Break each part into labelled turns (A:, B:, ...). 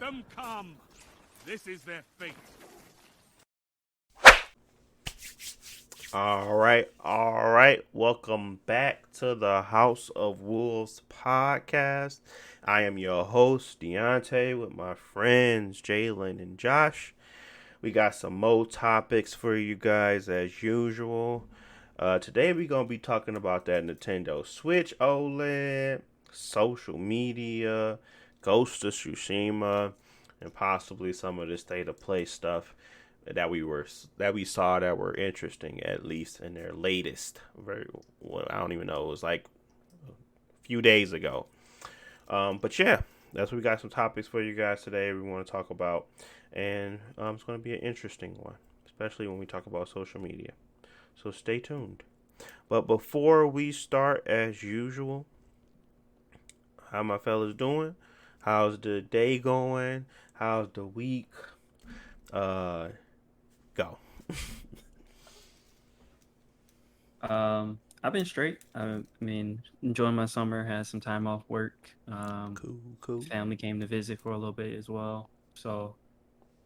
A: them come. This is their fate.
B: All right. Welcome back to the House of Wolves podcast. I am your host, Deontay, with my friends Jalen and Josh. We got some more topics for you guys as usual. Today we're going to be talking about that Nintendo Switch OLED, social media, Ghost of Tsushima, and possibly some of the state of play stuff that we saw that were interesting, at least in their latest. I don't even know. It was like a few days ago. But yeah, that's what we got some topics for you guys today. We want to talk about, and it's going to be an interesting one, especially when we talk about social media. So stay tuned. But before we start, as usual, how my fellas doing? How's the day going? How's the week? Go.
C: I've been straight. I mean, enjoying my summer. Had some time off work.
B: Cool.
C: Family came to visit for a little bit as well. So,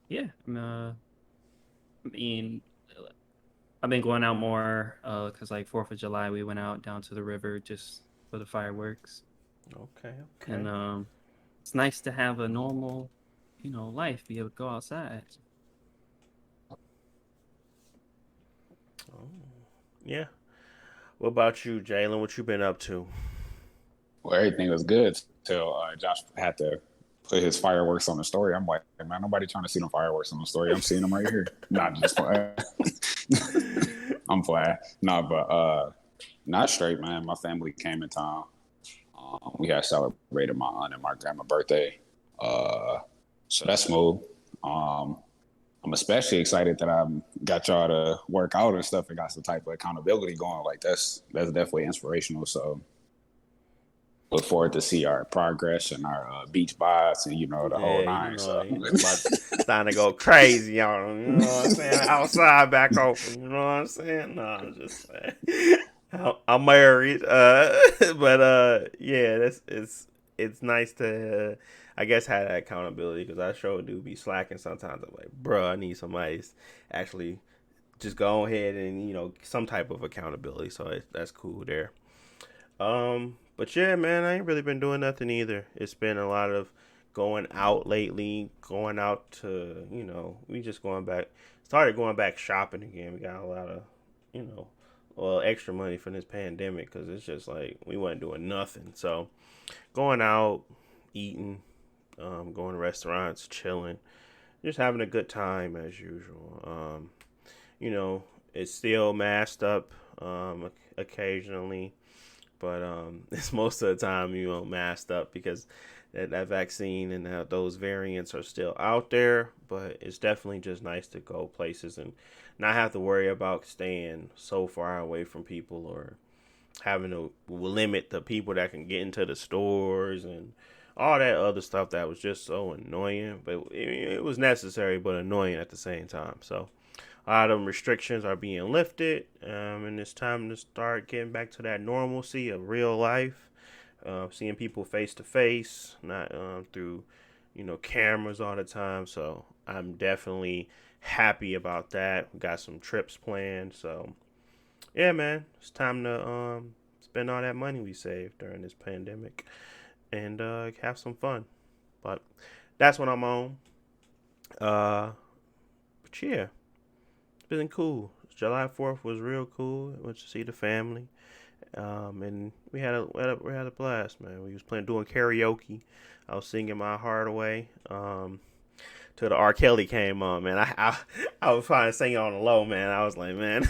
C: yeah. I mean, I've been going out more. Cause like 4th of July, we went out down to the river just for the fireworks.
B: Okay.
C: And it's nice to have a normal, life. Be able to go outside.
B: Oh, yeah. What about you, Jalen? What you been up to?
D: Well, everything was good till Josh had to put his fireworks on the story. I'm like, man, nobody trying to see them fireworks on the story. I'm seeing them right here. Not just playing. I'm playing. No, but not straight, man. My family came in town. We had celebrated my aunt and my grandma's birthday. So that's smooth. I'm especially excited that I got y'all to work out and stuff and got some type of accountability going. Like that's definitely inspirational. So look forward to see our progress and our beach bods and the whole nine.
B: It's starting to go crazy on them. You know what I'm saying? Outside back open. You know what I'm saying? No, I'm just saying. I'm married, but yeah, it's nice to, I guess, have that accountability because I sure do be slacking sometimes. I'm like, bro, I need somebody to actually just go ahead and some type of accountability. So that's cool there. But yeah, man, I ain't really been doing nothing either. It's been a lot of going out lately, going out to we just started going back shopping again. We got a lot of extra money from this pandemic because it's just like we weren't doing nothing. So going out, eating, going to restaurants, chilling, just having a good time as usual. It's still masked up occasionally, but it's most of the time masked up because that vaccine and those variants are still out there. But it's definitely just nice to go places and not have to worry about staying so far away from people or having to limit the people that can get into the stores and all that other stuff that was just so annoying. But it was necessary but annoying at the same time. So a lot of them restrictions are being lifted, and it's time to start getting back to that normalcy of real life, seeing people face to face, not through cameras all the time. So I'm definitely happy about that. We got some trips planned, so yeah, man, it's time to spend all that money we saved during this pandemic and have some fun. But that's what I'm on. But yeah, it's been cool. July 4th was real cool. Went to see the family. And we had a blast, man. We was doing karaoke. I was singing my heart away. Till the R. Kelly came on, man. I was trying to sing it on the low, man. I was like, man.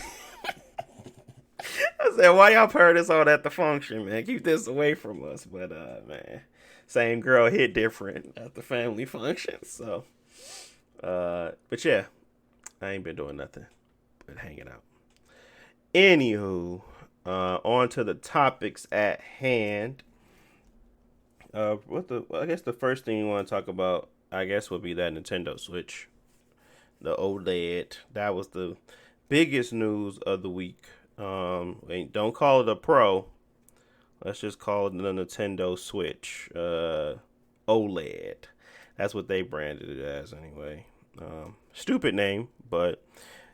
B: I said, why y'all heard this on at the function, man? Keep this away from us. But man, same girl hit different at the family function. So, but yeah, I ain't been doing nothing but hanging out. Anywho, on to the topics at hand. I guess the first thing you want to talk about, I guess, would be that Nintendo Switch, the OLED. That was the biggest news of the week. Don't call it a Pro. Let's just call it the Nintendo Switch OLED. That's what they branded it as anyway. Stupid name, but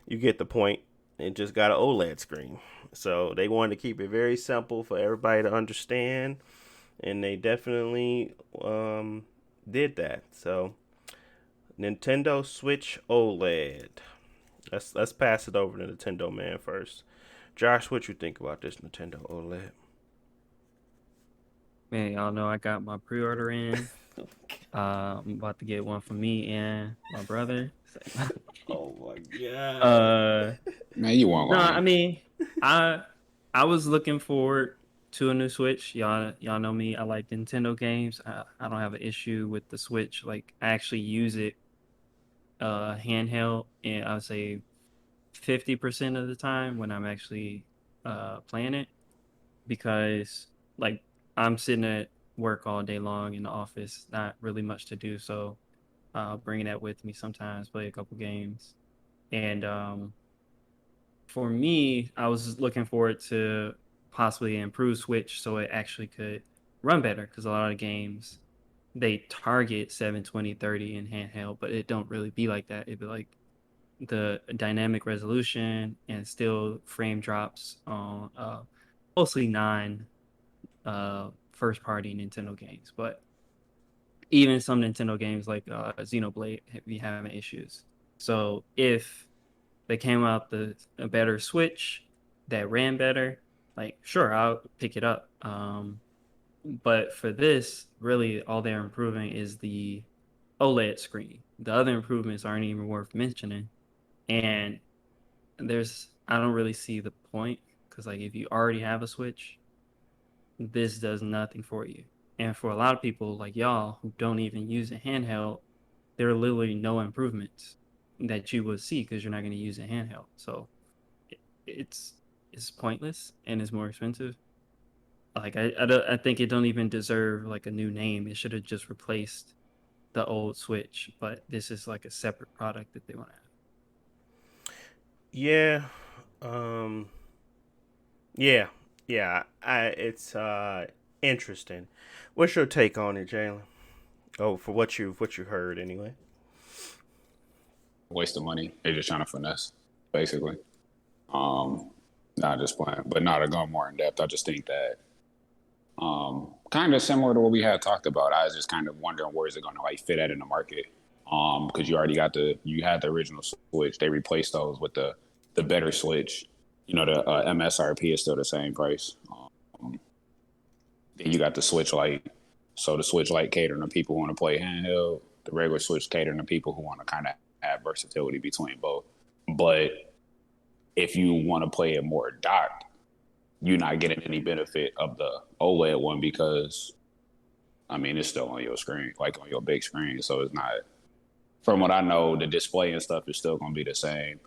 B: you get the point. It just got an OLED screen. So they wanted to keep it very simple for everybody to understand. And they definitely did that. So Nintendo Switch OLED. Let's pass it over to Nintendo Man first. Josh, what you think about this Nintendo OLED?
C: Man, y'all know I got my pre-order in. I'm about to get one for me and my brother.
B: Oh my god.
D: Man, you won't
C: No,
D: lie.
C: I mean, I I was looking forward to a new Switch. Y'all know me. I like Nintendo games. I don't have an issue with the Switch. Like I actually use it handheld, and I would say 50% of the time when I'm actually playing it, because like I'm sitting at work all day long in the office, not really much to do. So I'll bring that with me sometimes, play a couple games. And for me, I was looking forward to possibly improve Switch so it actually could run better, because a lot of the games they target 720 30 in handheld, but it don't really be like that. It'd be like the dynamic resolution and still frame drops on mostly non first party Nintendo games. But even some Nintendo games like Xenoblade be having issues. So if they came out a better Switch that ran better, like sure, I'll pick it up. But for this, really all they're improving is the OLED screen. The other improvements aren't even worth mentioning. And I don't really see the point, because like if you already have a Switch, this does nothing for you. And for a lot of people like y'all who don't even use a handheld, there are literally no improvements that you would see because you're not going to use a handheld. So it's it's pointless and it's more expensive. Like I think it don't even deserve like a new name. It should have just replaced the old Switch. But this is like a separate product that they want to have.
B: Yeah. Um yeah. Yeah. It's interesting. What's your take on it, Jalen? Oh, for what you heard anyway.
D: Waste of money. They're just trying to finesse, basically. Not just playing, but not to go more in depth. I just think that kind of similar to what we had talked about. I was just kind of wondering where is it going to like fit at in the market. Because you already you had the original Switch. They replaced those with the better Switch. You know, the MSRP is still the same price. Then you got the Switch Lite. So the Switch Lite catering to people who want to play handheld. The regular Switch catering to people who want to kind of have versatility between both. But if you want to play it more docked, you're not getting any benefit of the OLED one because, I mean, it's still on your screen, like on your big screen. So it's not, from what I know, the display and stuff is still going to be the same.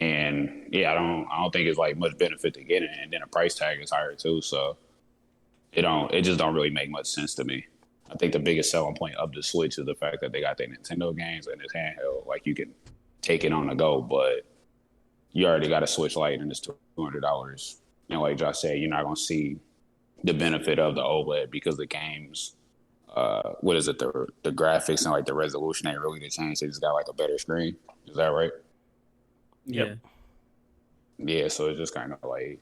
D: And yeah, I don't think it's like much benefit to get it. And then the price tag is higher too. So it just don't really make much sense to me. I think the biggest selling point of the Switch is the fact that they got their Nintendo games and it's handheld. Like you can take it on the go, but you already got a Switch Lite and it's $200. And like Josh said, you're not going to see the benefit of the OLED because the games, what is it, the graphics and like the resolution ain't really the change. They just got like a better screen. Is that right?
C: Yeah.
D: Yeah, so it's just kind of like,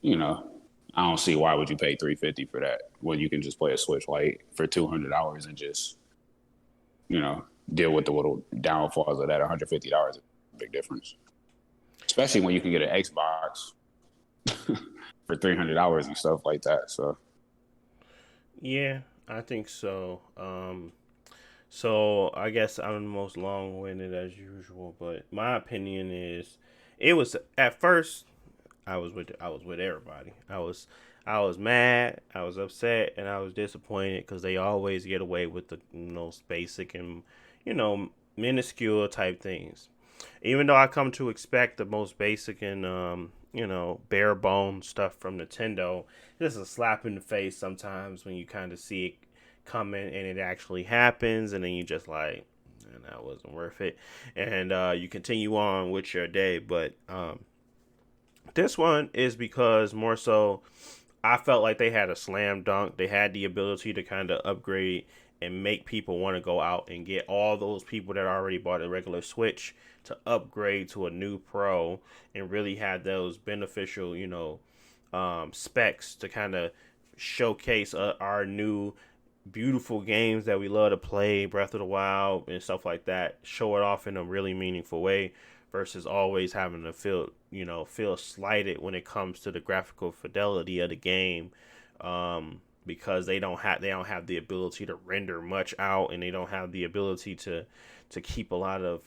D: you know, I don't see why would you pay $350 for that when you can just play a Switch Lite for $200 and just, you know, deal with the little downfalls of that. $150 is a big difference, especially when you can get an Xbox for $300 and stuff like that. So
B: Yeah, I think so. So I guess I'm the most long-winded as usual, but my opinion is, it was at first I was with everybody. I was mad, I was upset, and I was disappointed because they always get away with the most basic and minuscule type things. Even though I come to expect the most basic and bare bones stuff from Nintendo, it's a slap in the face sometimes when you kind of see it coming and it actually happens, and then you just like, man, that wasn't worth it, and you continue on with your day. But this one is because more so I felt like they had a slam dunk. They had the ability to kind of upgrade and make people want to go out and get all those people that already bought a regular Switch to upgrade to a new Pro and really had those beneficial, specs to kind of showcase our new beautiful games that we love to play, Breath of the Wild and stuff like that, show it off in a really meaningful way versus always having to feel slighted when it comes to the graphical fidelity of the game, because they don't have the ability to render much out, and they don't have the ability to keep a lot of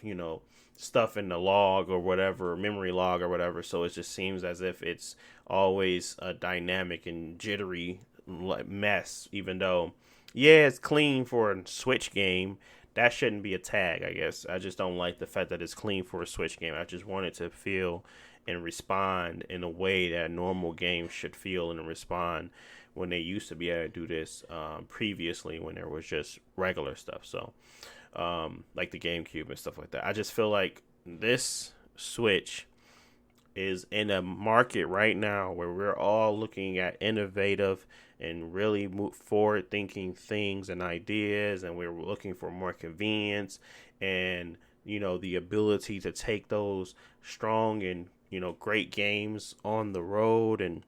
B: stuff in the log or whatever, memory log or whatever. So it just seems as if it's always a dynamic and jittery mess, even though it's clean for a Switch game. That shouldn't be a tag, I guess. I just don't like the fact that it's clean for a Switch game. I just want it to feel and respond in a way that normal games should feel and respond when they used to be able to do this previously when there was just regular stuff. So, like the GameCube and stuff like that. I just feel like this Switch is in a market right now where we're all looking at innovative and really move forward thinking things and ideas, and we're looking for more convenience and the ability to take those strong and great games on the road. And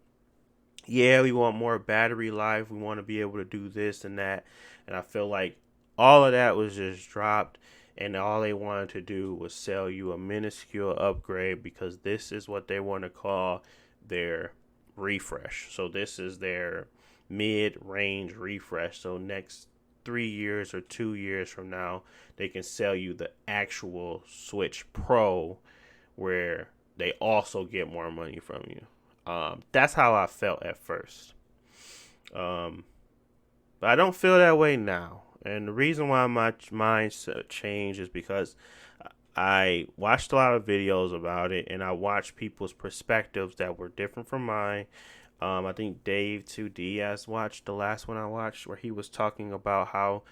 B: we want more battery life, we want to be able to do this and that, and I feel like all of that was just dropped, and all they wanted to do was sell you a minuscule upgrade, because this is what they want to call their refresh. So this is their mid-range refresh. So next 3 years or 2 years from now, they can sell you the actual Switch Pro, where they also get more money from you. That's how I felt at first. But I don't feel that way now. And the reason why my mindset changed is because I watched a lot of videos about it, and I watched people's perspectives that were different from mine. I think Dave 2D has watched the last one I watched, where he was talking about how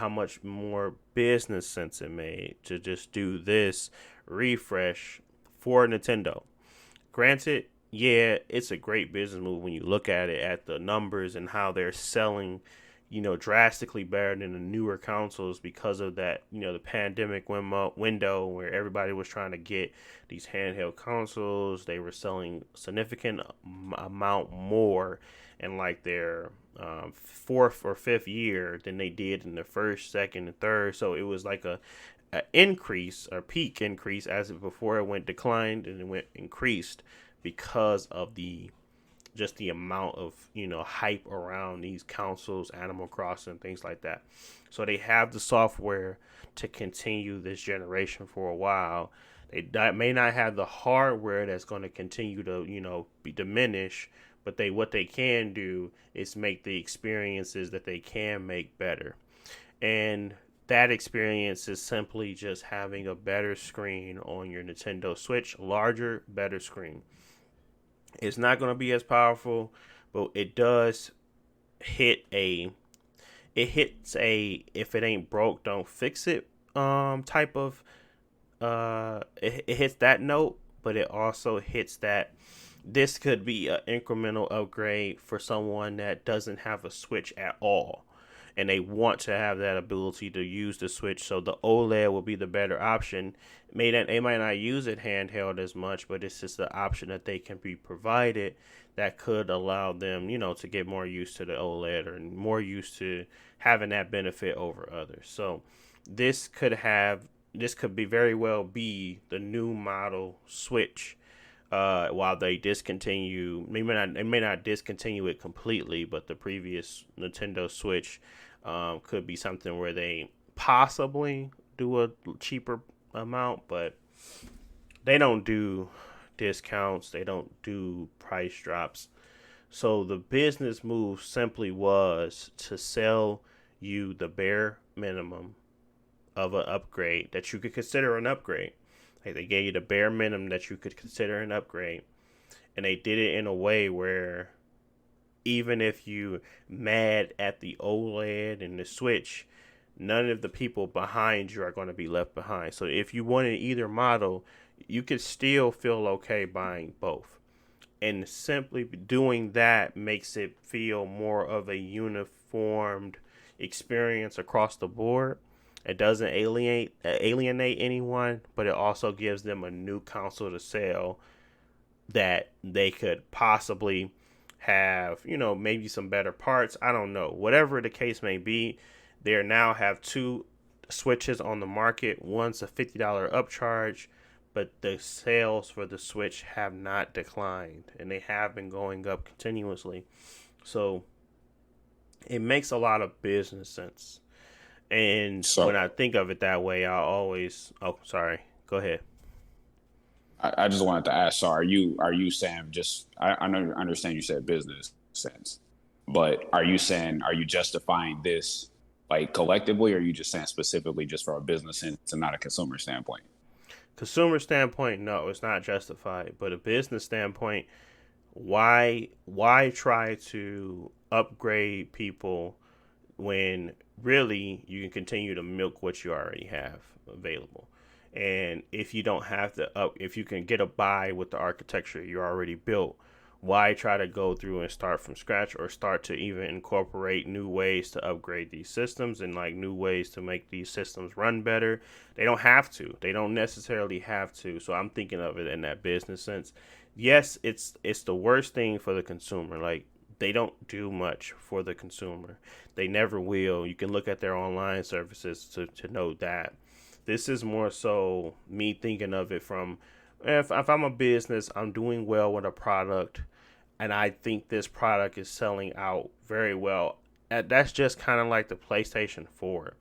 B: much more business sense it made to just do this refresh for Nintendo. Granted, it's a great business move when you look at it, at the numbers and how they're selling, drastically better than the newer consoles because of that, the pandemic window where everybody was trying to get these handheld consoles. They were selling significant amount more in like their fourth or fifth year than they did in the first, second, and third. So it was like a increase or peak increase as before it went declined and it went increased because of the amount of hype around these consoles, Animal Crossing, things like that. So they have the software to continue this generation for a while. They may not have the hardware that's going to continue to be diminished, but what they can do is make the experiences that they can make better. And that experience is simply just having a better screen on your Nintendo Switch, larger, better screen. It's not going to be as powerful, but it does hits a if it ain't broke, don't fix it type of it hits that note, but it also hits that this could be an incremental upgrade for someone that doesn't have a Switch at all, and they want to have that ability to use the Switch. So the OLED will be the better option. They might not use it handheld as much, but it's just the option that they can be provided that could allow them, to get more used to the OLED or more used to having that benefit over others. So this could be very well be the new model Switch. While they discontinue, they may not discontinue it completely, but the previous Nintendo Switch could be something where they possibly do a cheaper amount, but they don't do discounts, they don't do price drops. So the business move simply was to sell you the bare minimum of an upgrade that you could consider an upgrade. Like they gave you the bare minimum that you could consider an upgrade, and they did it in a way where even if you mad at the OLED and the Switch, none of the people behind you are going to be left behind. So if you wanted either model, you could still feel okay buying both. And simply doing that makes it feel more of a uniformed experience across the board. It doesn't alienate anyone, but it also gives them a new console to sell that they could possibly have, maybe some better parts. I don't know. Whatever the case may be, they now have two Switches on the market. One's a $50 upcharge, but the sales for the Switch have not declined, and they have been going up continuously. So it makes a lot of business sense. And when I think of it that way, I always... Oh, sorry. Go ahead.
D: I just wanted to ask, so are you saying just, I know, I understand you said business sense, but are you justifying this like collectively, or are you just saying specifically just from a business sense and not a consumer standpoint?
B: Consumer standpoint, no, it's not justified. But a business standpoint, why try to upgrade people when really you can continue to milk what you already have available? And if you don't have if you can get a buy with the architecture you already built, why try to go through and start from scratch, or start to even incorporate new ways to upgrade these systems and like new ways to make these systems run better? They don't have to. They don't necessarily have to. So I'm thinking of it in that business sense. Yes, it's the worst thing for the consumer. Like, they don't do much for the consumer. They never will. You can look at their online services to know that. This is more so me thinking of it from, if I'm a business, I'm doing well with a product, and I think this product is selling out very well. That's just kind of like the PlayStation 4.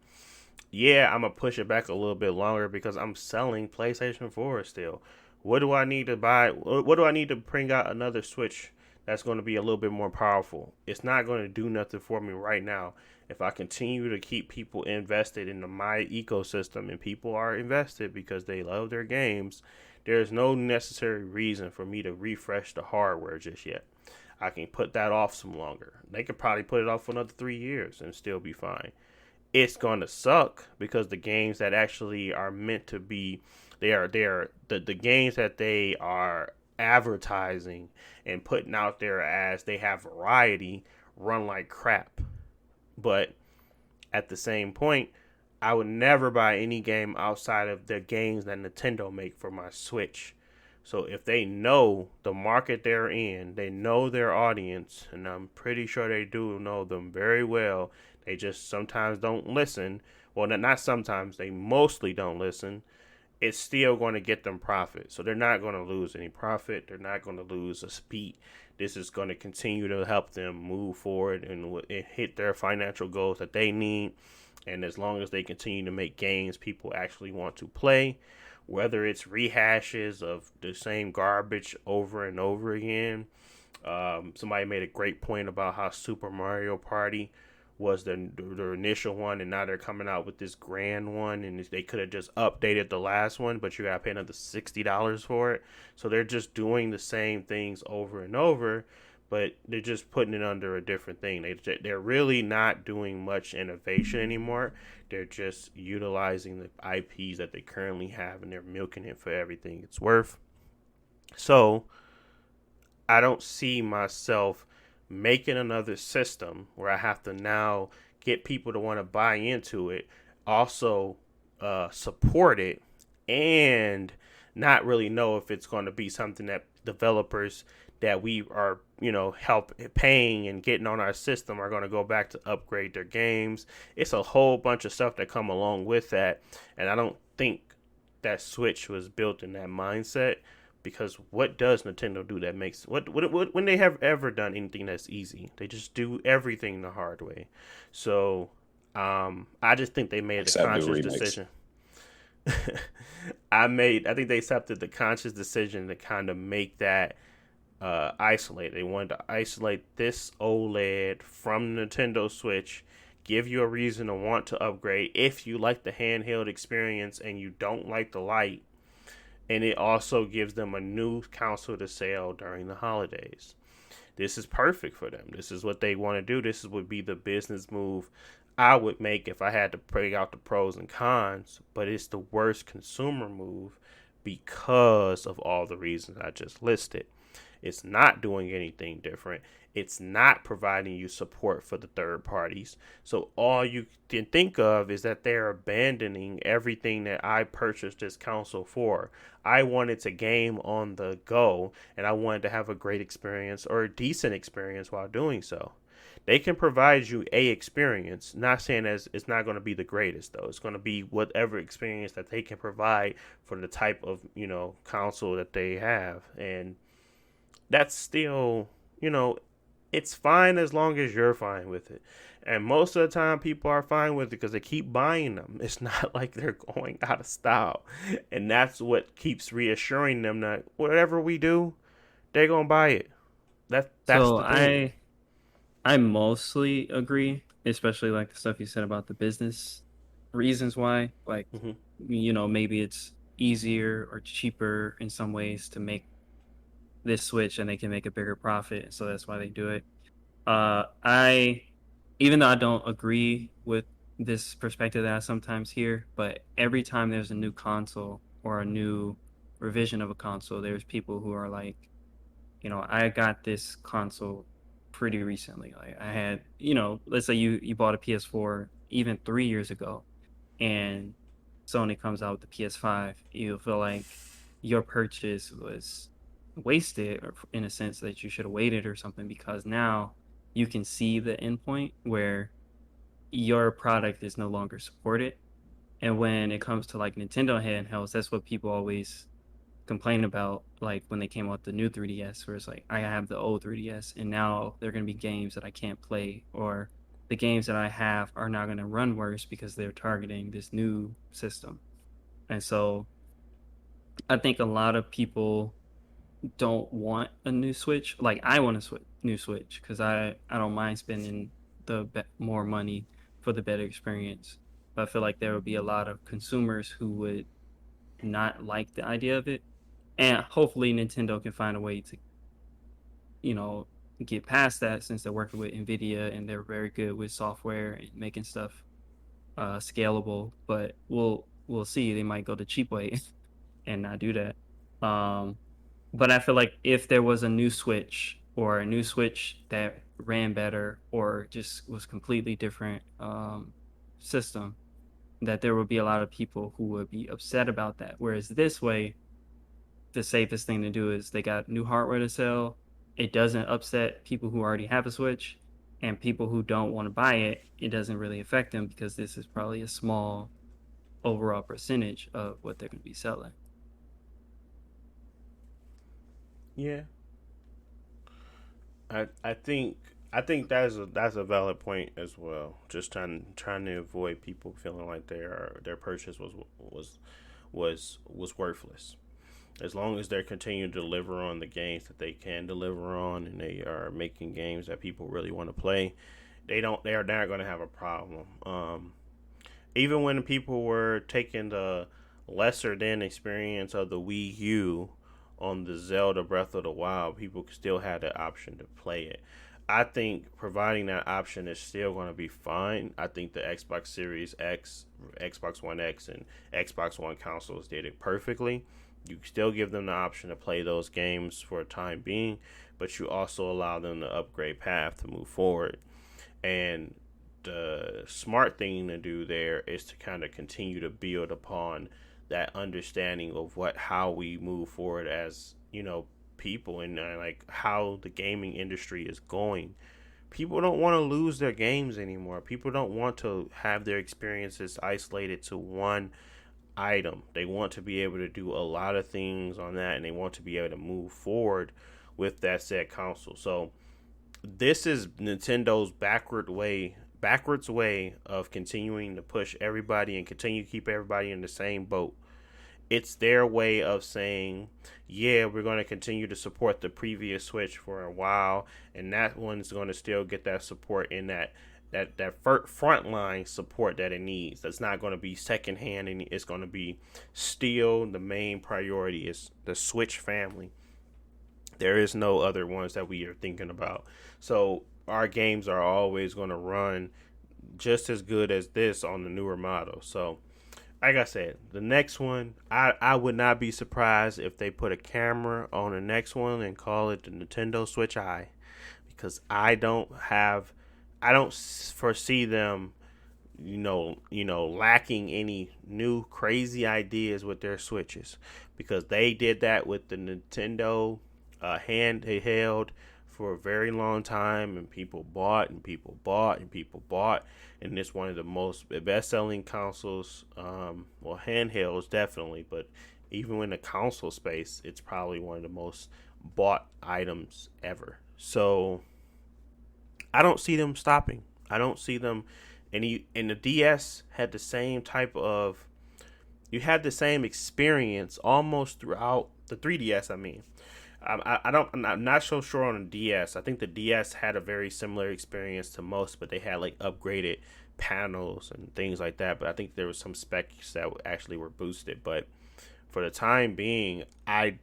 B: Yeah, I'm going to push it back a little bit longer because I'm selling PlayStation 4 still. What do I need to buy? What do I need to bring out another Switch that's going to be a little bit more powerful? It's not going to do nothing for me right now. If I continue to keep people invested into my ecosystem, and people are invested because they love their games, there's no necessary reason for me to refresh the hardware just yet. I can put that off some longer. They could probably put it off for another 3 years and still be fine. It's going to suck because the games that actually are meant to be, the games that they are advertising and putting out there as they have variety run like crap. But at the same point, I would never buy any game outside of the games that Nintendo make for my Switch. So if they know the market they're in, they know their audience, and I'm pretty sure they do know them very well. They just sometimes don't listen. Well, not sometimes. They mostly don't listen. It's still going to get them profit. So they're not going to lose any profit. They're not going to lose a beat. This is going to continue to help them move forward and hit their financial goals that they need. And as long as they continue to make games people actually want to play, whether it's rehashes of the same garbage over and over again. Somebody made a great point about how Super Mario Party was the initial one, and now they're coming out with this grand one, and they could have just updated the last one, but you got to pay another $60 for it. So they're just doing the same things over and over, but they're just putting it under a different thing. They're really not doing much innovation anymore. They're just utilizing the IPs that they currently have, and they're milking it for everything it's worth. So I don't see myself making another system where I have to now get people to want to buy into it, also support it, and not really know if it's going to be something that developers that we are, help paying and getting on our system are going to go back to upgrade their games. It's a whole bunch of stuff that come along with that, and I don't think that Switch was built in that mindset. Because what does Nintendo do that makes what when they have ever done anything that's easy? They just do everything the hard way. So I just think they made a conscious decision. I think they accepted the conscious decision to kind of make that isolate. They wanted to isolate this OLED from Nintendo Switch, give you a reason to want to upgrade if you like the handheld experience and you don't like the light. And it also gives them a new console to sell during the holidays. This is perfect for them. This is what they want to do. This would be the business move I would make if I had to bring out the pros and cons. But it's the worst consumer move because of all the reasons I just listed. It's not doing anything different. It's not providing you support for the third parties. So all you can think of is that they're abandoning everything that I purchased this console for. I wanted to game on the go, and I wanted to have a great experience or a decent experience while doing so. They can provide you a experience. Not saying as it's not going to be the greatest though. It's going to be whatever experience that they can provide for the type of console that they have, and that's still it's fine as long as you're fine with it. And most of the time, people are fine with it because they keep buying them. It's not like they're going out of style, and that's what keeps reassuring them that whatever we do, they're gonna buy it. That's
C: So
B: the thing.
C: I mostly agree, especially like the stuff you said about the business reasons why. Like,
B: Hmm.
C: maybe it's easier or cheaper in some ways to make this switch and they can make a bigger profit. So that's why they do it. I, even though I don't agree with this perspective that I sometimes hear, but every time there's a new console or a new revision of a console, there's people who are like, I got this console pretty recently. Like I had, let's say you bought a PS4 even 3 years ago, and Sony comes out with the PS5, you'll feel like your purchase was wasted, or in a sense that you should have waited or something, because now you can see the endpoint where your product is no longer supported. And when it comes to like Nintendo handhelds, that's what people always complain about, like when they came out with the new 3DS, where it's like I have the old 3DS and now there are going to be games that I can't play, or the games that I have are now going to run worse because they're targeting this new system. And so I think a lot of people don't want a new Switch. Like I want a new Switch because I don't mind spending more money for the better experience. But I feel like there would be a lot of consumers who would not like the idea of it, and hopefully Nintendo can find a way to you know get past that, since they're working with Nvidia and they're very good with software and making stuff scalable. But we'll see. They might go the cheap way and not do that. um but I feel like if there was a new Switch, or a new Switch that ran better or just was completely different system, that there would be a lot of people who would be upset about that. Whereas this way, the safest thing to do is they got new hardware to sell. It doesn't upset people who already have a Switch, and people who don't want to buy it, it doesn't really affect them because this is probably a small overall percentage of what they're going to be selling.
B: Yeah, I think that's a valid point as well. Just trying to avoid people feeling like their purchase was worthless. As long as they're continuing to deliver on the games that they can deliver on, and they are making games that people really want to play, they are not going to have a problem. Even when people were taking the lesser than experience of the Wii U on the Zelda Breath of the Wild, people still had the option to play it. I think providing that option is still going to be fine. I think the Xbox Series X, Xbox One X, and Xbox One consoles did it perfectly. You still give them the option to play those games for a time being, but you also allow them the upgrade path to move forward. And the smart thing to do there is to kind of continue to build upon that understanding of how we move forward as people, and like how the gaming industry is going. People don't want to lose their games anymore. People don't want to have their experiences isolated to one item. They want to be able to do a lot of things on that, and they want to be able to move forward with that said console. So this is Nintendo's backwards way of continuing to push everybody and continue to keep everybody in the same boat. It's their way of saying, yeah, we're going to continue to support the previous Switch for a while, and that one's going to still get that support in that frontline support that it needs. That's not going to be secondhand, and it's going to be still the main priority is the Switch family. There is no other ones that we are thinking about. So our games are always going to run just as good as this on the newer model. So like I said, the next one, I would not be surprised if they put a camera on the next one and call it the Nintendo Switch Eye, because I don't foresee them, lacking any new crazy ideas with their Switches, because they did that with the Nintendo handheld for a very long time, and people bought and people bought and people bought, and it's one of the most best-selling consoles. Well, handhelds definitely, but even in the console space, it's probably one of the most bought items ever. So I don't see them stopping. I don't see them. And the DS had the same type of. You had the same experience almost throughout the 3DS. I mean, I'm not so sure on the DS. I think the DS had a very similar experience to most, but they had like upgraded panels and things like that. But I think there was some specs that actually were boosted. But for the time being, I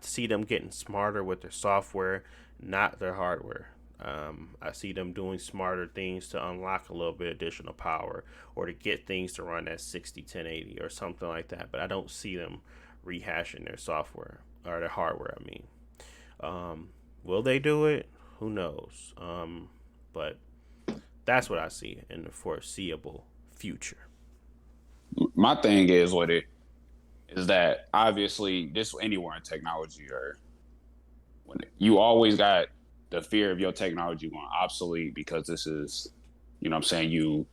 B: see them getting smarter with their software, not their hardware. I see them doing smarter things to unlock a little bit additional power, or to get things to run at 60, 1080 or something like that. But I don't see them rehashing their software or their hardware. I mean, will they do it? Who knows? But that's what I see in the foreseeable future.
D: My thing is that obviously this anywhere in technology, or when you always got the fear of your technology going obsolete, because this is, you know what I'm saying, you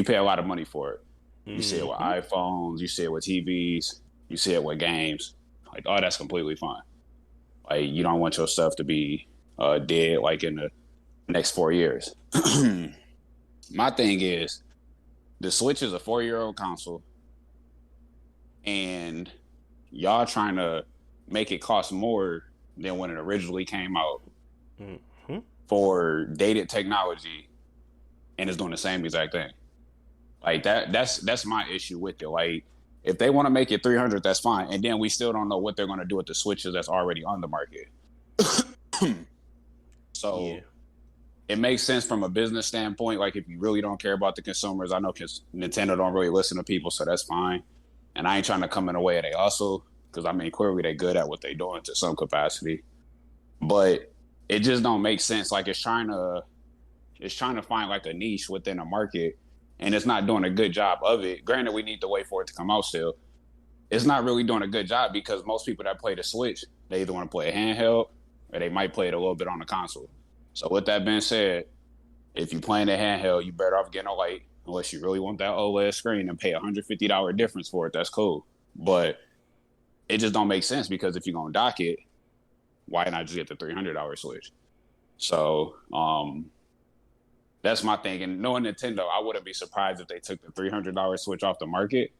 D: pay a lot of money for it. You see it with iPhones, you see it with TVs, you see it with games. Like, oh, that's completely fine. Like, you don't want your stuff to be dead like in the next 4 years. My thing is, the Switch is a 4-year-old console, and y'all trying to make it cost more than when it originally came out for dated technology, and it's doing the same exact thing. Like that's my issue with it. Like, if they want to make it 300, that's fine, and then we still don't know what they're going to do with the Switches that's already on the market. So yeah. It makes sense from a business standpoint. Like, if you really don't care about the consumers, I know Nintendo don't really listen to people, so that's fine. And I ain't trying to come in the way of they hustle, because I mean, clearly they're good at what they're doing to some capacity. But it just don't make sense. Like, it's trying to find like a niche within a market, and it's not doing a good job of it. Granted, we need to wait for it to come out still. It's not really doing a good job, because most people that play the Switch, they either want to play a handheld, or they might play it a little bit on the console. So with that being said, if you're playing a handheld, you better off getting a light, unless you really want that OLED screen and pay $150 difference for it. That's cool. But it just don't make sense, because if you're going to dock it, why not just get the $300 Switch? So that's my thing. And knowing Nintendo, I wouldn't be surprised if they took the $300 Switch off the market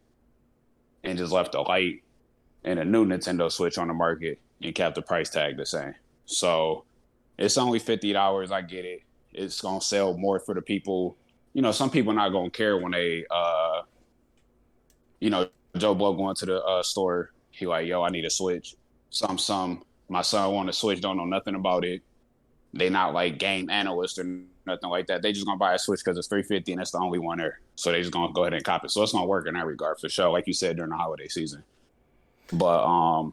D: and just left the light and a new Nintendo Switch on the market and kept the price tag the same. So it's only $50. I get it. It's going to sell more for the people. You know, some people not going to care when they, Joe Blow going to the store. He like, yo, I need a Switch. My son want a Switch, don't know nothing about it. They not like game analysts or nothing like that. They just going to buy a Switch because it's $350 and it's the only one there. So they just going to go ahead and cop it. So it's going to work in that regard for sure, like you said, during the holiday season. But,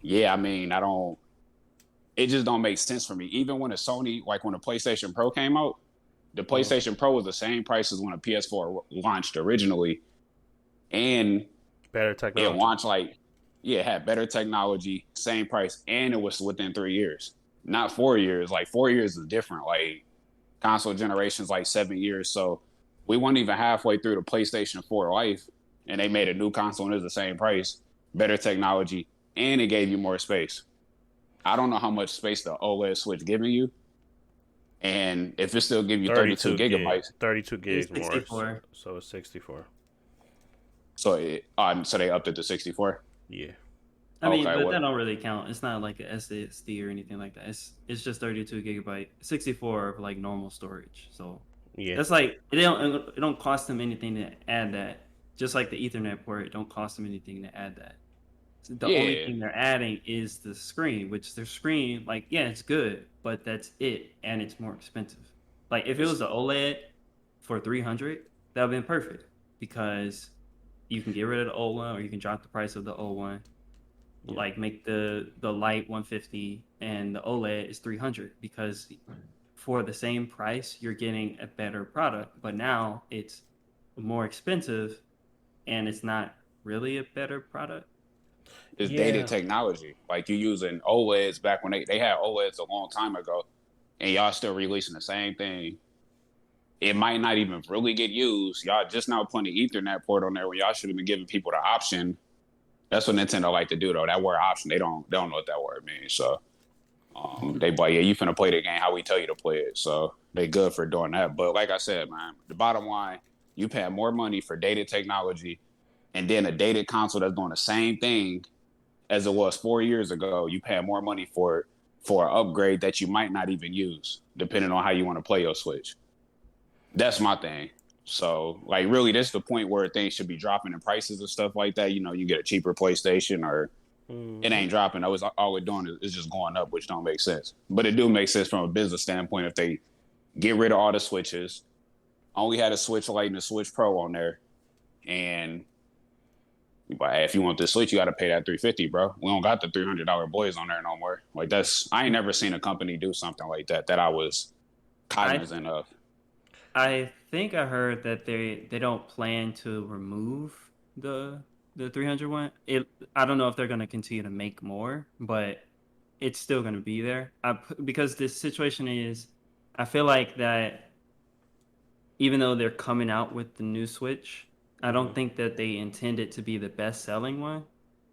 D: yeah, I mean, it just don't make sense for me. Even when a Sony, like when the PlayStation Pro came out, the PlayStation Pro was the same price as when a PS4 launched originally. And
B: better technology.
D: It launched it had better technology, same price, and it was within 3 years. Not 4 years. Like, 4 years is different. Like, console generation's like 7 years. So we weren't even halfway through the PlayStation 4 life, and they made a new console and it was the same price, better technology, and it gave you more space. I don't know how much space the OLED Switch giving you, and if it still give you 32 gigabytes.
B: 32 gigs more.
C: 64.
B: So it's 64.
D: So they upped it to 64?
B: Yeah.
C: I mean, but that don't really count. It's not like an SSD or anything like that. It's just 32 gigabyte, 64 of like normal storage. So yeah, that's like it don't cost them anything to add that. Just like the Ethernet port, it don't cost them anything to add that. So the only thing they're adding is the screen, which their screen, like, yeah, it's good, but that's it, and it's more expensive. Like, if it was the OLED for $300, that would have been perfect, because you can get rid of the old one, or you can drop the price of the old one.
B: Yeah.
C: Like make the light 150 and the OLED is 300, because for the same price you're getting a better product, but now it's more expensive and it's not really a better product.
D: It's dated
B: Yeah.
D: technology. Like you using OLEDs back when they had OLEDs a long time ago, and y'all still releasing the same thing. It might not even really get used. Y'all just now putting the Ethernet port on there when y'all should have been giving people the option. That's what Nintendo like to do though. That word option, they don't know what that word means. So they like, yeah, you finna play the game how we tell you to play it. So they good for doing that. But like I said, man, the bottom line, you pay more money for dated technology, and then a dated console that's doing the same thing as it was 4 years ago. You pay more money for an upgrade that you might not even use, depending on how you want to play your Switch. That's my thing. So, like, really, this is the point where things should be dropping in prices and stuff like that. You know, you get a cheaper PlayStation, or it ain't dropping. All we're doing is just going up, which don't make sense. But it do make sense from a business standpoint if they get rid of all the Switches. Only had a Switch Lite and a Switch Pro on there, and but hey, if you want this Switch, you got to pay that $350, bro. We don't got the $300 boys on there no more. Like I ain't never seen a company do something like that I was cognizant of.
C: I think I heard that they don't plan to remove the 300 one. I don't know if they're going to continue to make more, but it's still going to be there. Because this situation is, I feel like that even though they're coming out with the new Switch, I don't think that they intend it to be the best selling one.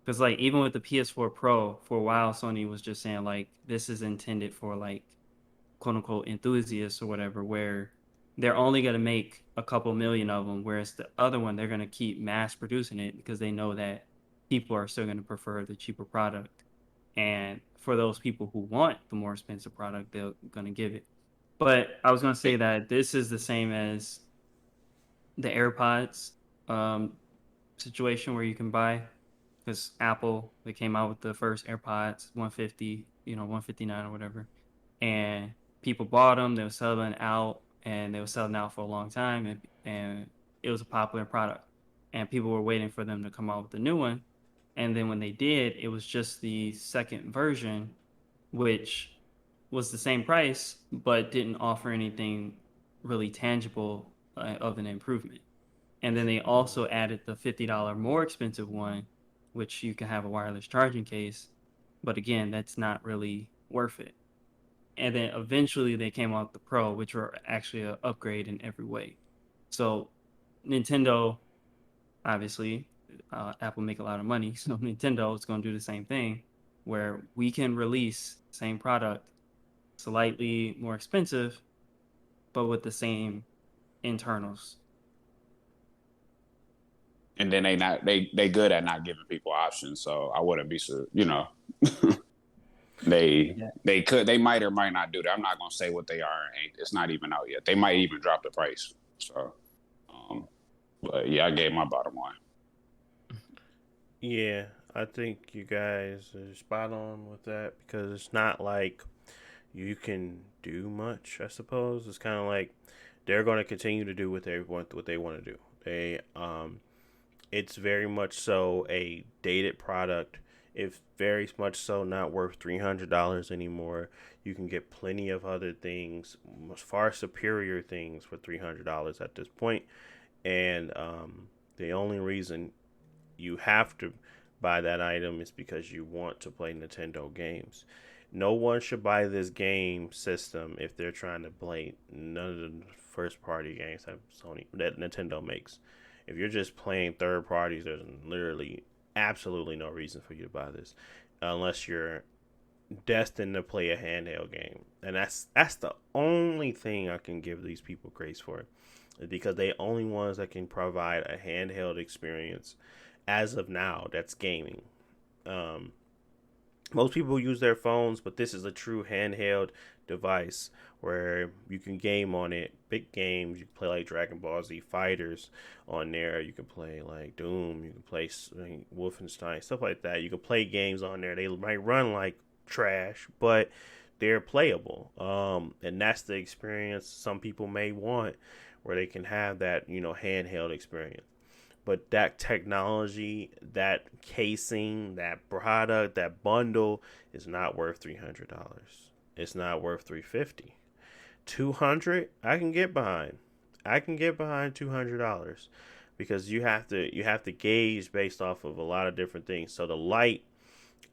C: Because like even with the PS4 Pro, for a while Sony was just saying like this is intended for like quote unquote enthusiasts or whatever, where they're only going to make a couple million of them, whereas the other one they're going to keep mass producing it because they know that people are still going to prefer the cheaper product. And for those people who want the more expensive product, they're going to give it. But I was going to say that this is the same as the AirPods situation where you can buy, because Apple, they came out with the first AirPods 150, 159 or whatever, and people bought them. They were selling out, and they were selling out for a long time, and it was a popular product, and people were waiting for them to come out with the new one. And then when they did, it was just the second version, which was the same price but didn't offer anything really tangible of an improvement. And then they also added the $50 more expensive one, which you can have a wireless charging case, but again, that's not really worth it. And then eventually they came out with the Pro, which were actually an upgrade in every way. So Nintendo, obviously, Apple make a lot of money, so Nintendo is going to do the same thing, where we can release the same product slightly more expensive, but with the same internals.
D: And then they good at not giving people options. So I wouldn't be they might or might not do that. I'm not gonna say what they are. It's not even out yet. They might even drop the price. So, but yeah, I gave my bottom line.
B: Yeah, I think you guys are spot on with that, because it's not like you can do much. I suppose it's kind of like they're going to continue to do what they want to do. It's very much so a dated product. It's very much so not worth $300 anymore. You can get plenty of other things, far superior things for $300 at this point. And the only reason you have to buy that item is because you want to play Nintendo games. No one should buy this game system if they're trying to play none of the first party games that Nintendo makes. If you're just playing third parties, there's literally absolutely no reason for you to buy this, unless you're destined to play a handheld game. And that's the only thing I can give these people grace for, because they only ones that can provide a handheld experience as of now that's gaming. Most people use their phones, but this is a true handheld device where you can game on it. Big games, you can play like Dragon Ball Z Fighters on there. You can play like Doom. You can play Wolfenstein, stuff like that. You can play games on there. They might run like trash, but they're playable. And that's the experience some people may want, where they can have that handheld experience. but that technology, that casing, that product, that bundle is not worth $300. It's not worth $350. 200, I can get behind. I can get behind $200 because you have to gauge based off of a lot of different things. So the light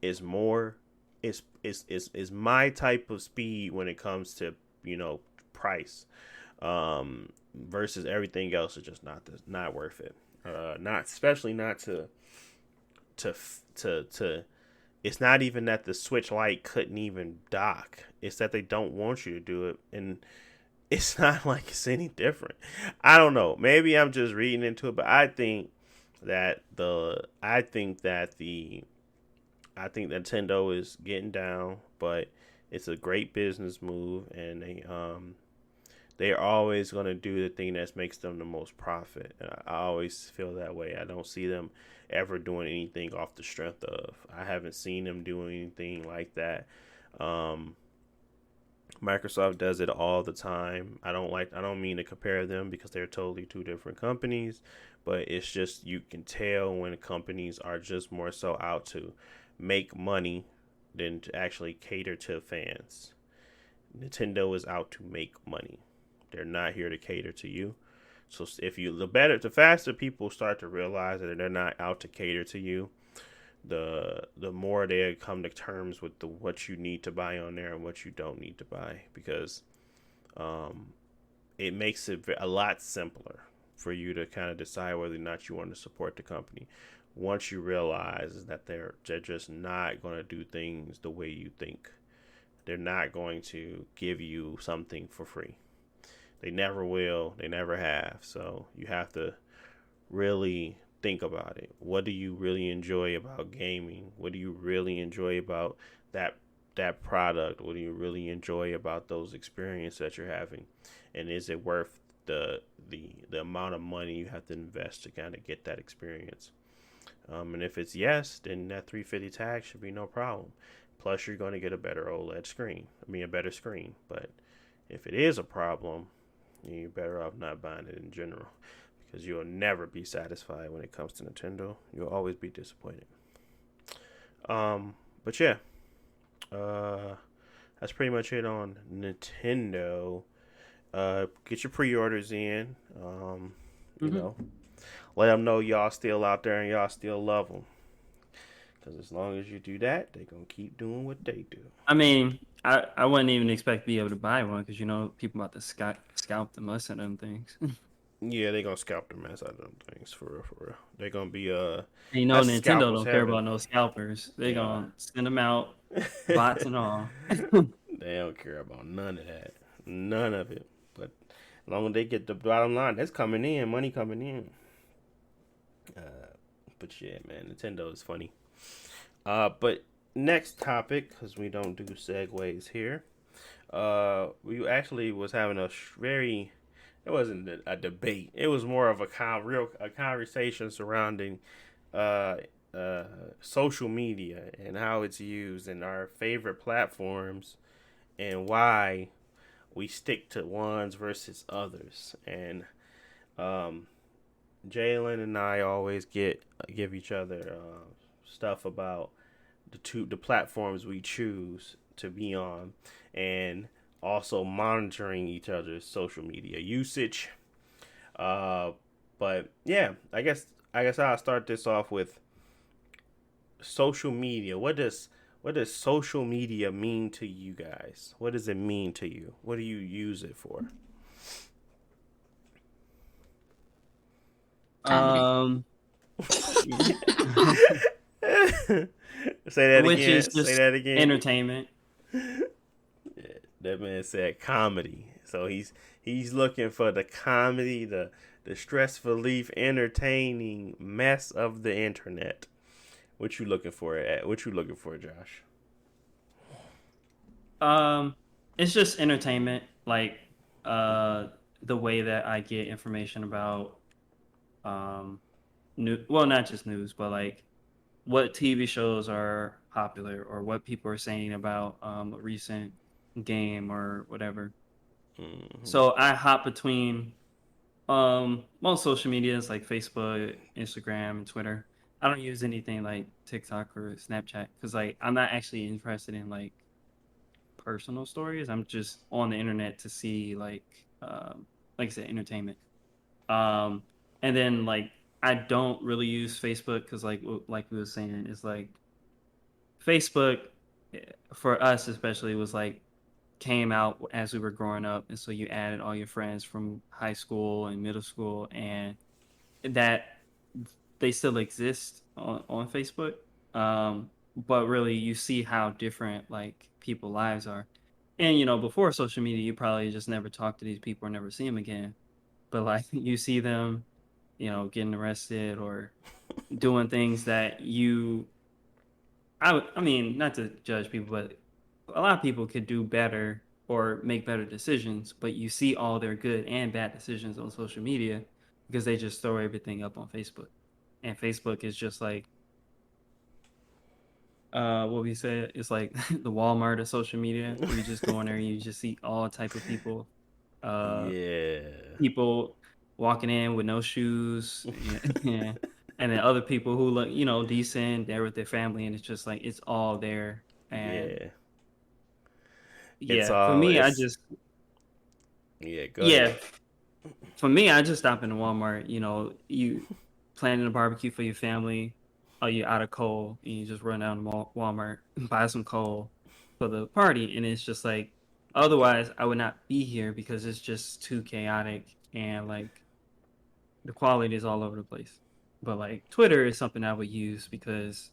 B: is more is my type of speed when it comes to, price, versus everything else is just not worth it. Not especially not to it's not even that the Switch Lite couldn't even dock. It's that they don't want you to do it, and it's not like it's any different. I don't know. Maybe I'm just reading into it, but I think Nintendo is getting down, but it's a great business move, and they're always going to do the thing that makes them the most profit. And I always feel that way. I don't see them ever doing anything off the strength of. I haven't seen them do anything like that. Microsoft does it all the time. I don't mean to compare them because they're totally two different companies, but it's just you can tell when companies are just more so out to make money than to actually cater to fans. Nintendo is out to make money. They're not here to cater to you. So the faster people start to realize that they're not out to cater to you, the more they come to terms with what you need to buy on there and what you don't need to buy, because it makes it a lot simpler for you to kind of decide whether or not you want to support the company. Once you realize that they're just not going to do things the way you think. They're not going to give you something for free. They never will. They never have. So you have to really think about it. What do you really enjoy about gaming? What do you really enjoy about that product? What do you really enjoy about those experiences that you're having? And is it worth the amount of money you have to invest to kind of get that experience? And if it's yes, then that 350 tag should be no problem. Plus, you're going to get a better OLED screen. A better screen. But if it is a problem, you're better off not buying it in general, because you'll never be satisfied when it comes to Nintendo. You'll always be disappointed. But yeah, that's pretty much it on Nintendo. Get your pre-orders in. You know, let them know y'all still out there and y'all still love them. Because as long as you do that, they're going to keep doing what they do.
C: I mean, I wouldn't even expect to be able to buy one because, people about to scalp the mess out of them things.
B: Yeah, they're going to scalp the mess out of them things, for real. They're going to be,
C: Nintendo don't care about no scalpers. They're going to send them out, bots and all.
B: They don't care about none of that. None of it. But as long as they get the bottom line, that's coming in, money coming in. But yeah, man, Nintendo is funny. But next topic, because we don't do segues here. We actually was having it wasn't a debate. It was more of a conversation surrounding social media and how it's used in our favorite platforms and why we stick to ones versus others. And Jalen and I always give each other stuff about the platforms we choose to be on, and also monitoring each other's social media usage. But yeah, I guess I'll start this off with social media. What does social media mean to you guys? What does it mean to you? What do you use it for? Say that
C: Which
B: again.
C: is just
B: Say that again.
C: Entertainment.
B: Yeah, that man said comedy. So he's looking for the comedy, the stress relief, entertaining mess of the internet. What you looking for, Josh?
C: It's just entertainment, like the way that I get information about not just news, but like what TV shows are popular or what people are saying about a recent game or whatever.
B: Mm-hmm.
C: So I hop between Most social medias like Facebook, Instagram, and Twitter. I don't use anything like TikTok or Snapchat because like I'm not actually interested in like personal stories. I'm just on the internet to see like I said, entertainment. Um, and then like I don't really use Facebook because like we were saying, it's like Facebook for us especially was like came out as we were growing up, and so you added all your friends from high school and middle school, and that they still exist on Facebook. But really, you see how different like people lives are. And before social media, you probably just never talk to these people or never see them again. But like you see them, getting arrested or doing things that I mean, not to judge people, but a lot of people could do better or make better decisions, but you see all their good and bad decisions on social media because they just throw everything up on Facebook. And Facebook is just like what we said, it's like the Walmart of social media where you just go in there and you just see all type of people. Uh
B: Yeah.
C: People walking in with no shoes and, and then other people who look, decent, they're with their family and it's just like it's all there. And
B: Yeah. It's
C: yeah, for
B: all
C: me,
B: it's yeah, go ahead.
C: yeah, for me, I just stop in the Walmart. You planning a barbecue for your family, or you out of coal, and you just run down to Walmart, buy some coal for the party, and it's just like, otherwise, I would not be here because it's just too chaotic and like the quality is all over the place. But like Twitter is something I would use because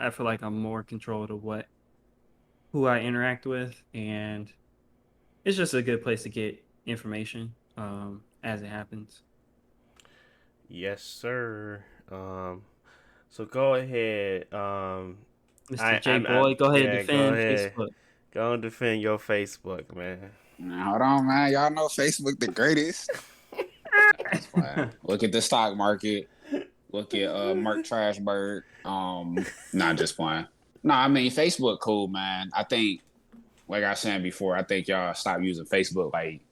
C: I feel like I'm more control of who I interact with, and it's just a good place to get information as it happens.
B: Yes, sir. So go ahead.
C: Mr. J Boy, go ahead and
B: Yeah, go
C: defend
B: ahead.
C: Facebook.
B: Go and defend your Facebook, man.
D: Now, hold on, man. Y'all know Facebook the greatest. That's fine. Look at the stock market. Look at Mark Trashberg. Not just playing. No, I mean Facebook cool, man. I think, like I was saying before, I think y'all stop using Facebook like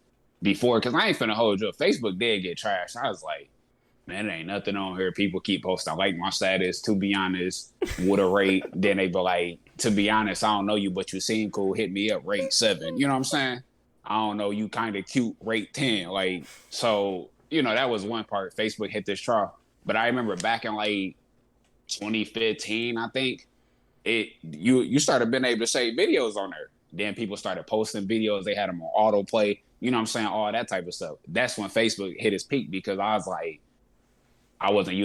D: before, because I ain't finna hold you up. Facebook did get trashed. I was like, man, it ain't nothing on here. People keep posting, I like my status, to be honest, with a rate. Then they be like, to be honest, I don't know you, but you seem cool. Hit me up, rate 7. You know what I'm saying? I don't know, you kind of cute, rate 10. Like, so, that was one part. Facebook hit this trough. But I remember back in like 2015, I think, you started being able to save videos on there. Then people started posting videos. They had them on autoplay. You know what I'm saying? All that type of stuff. That's when Facebook hit its peak because I was like, I wasn't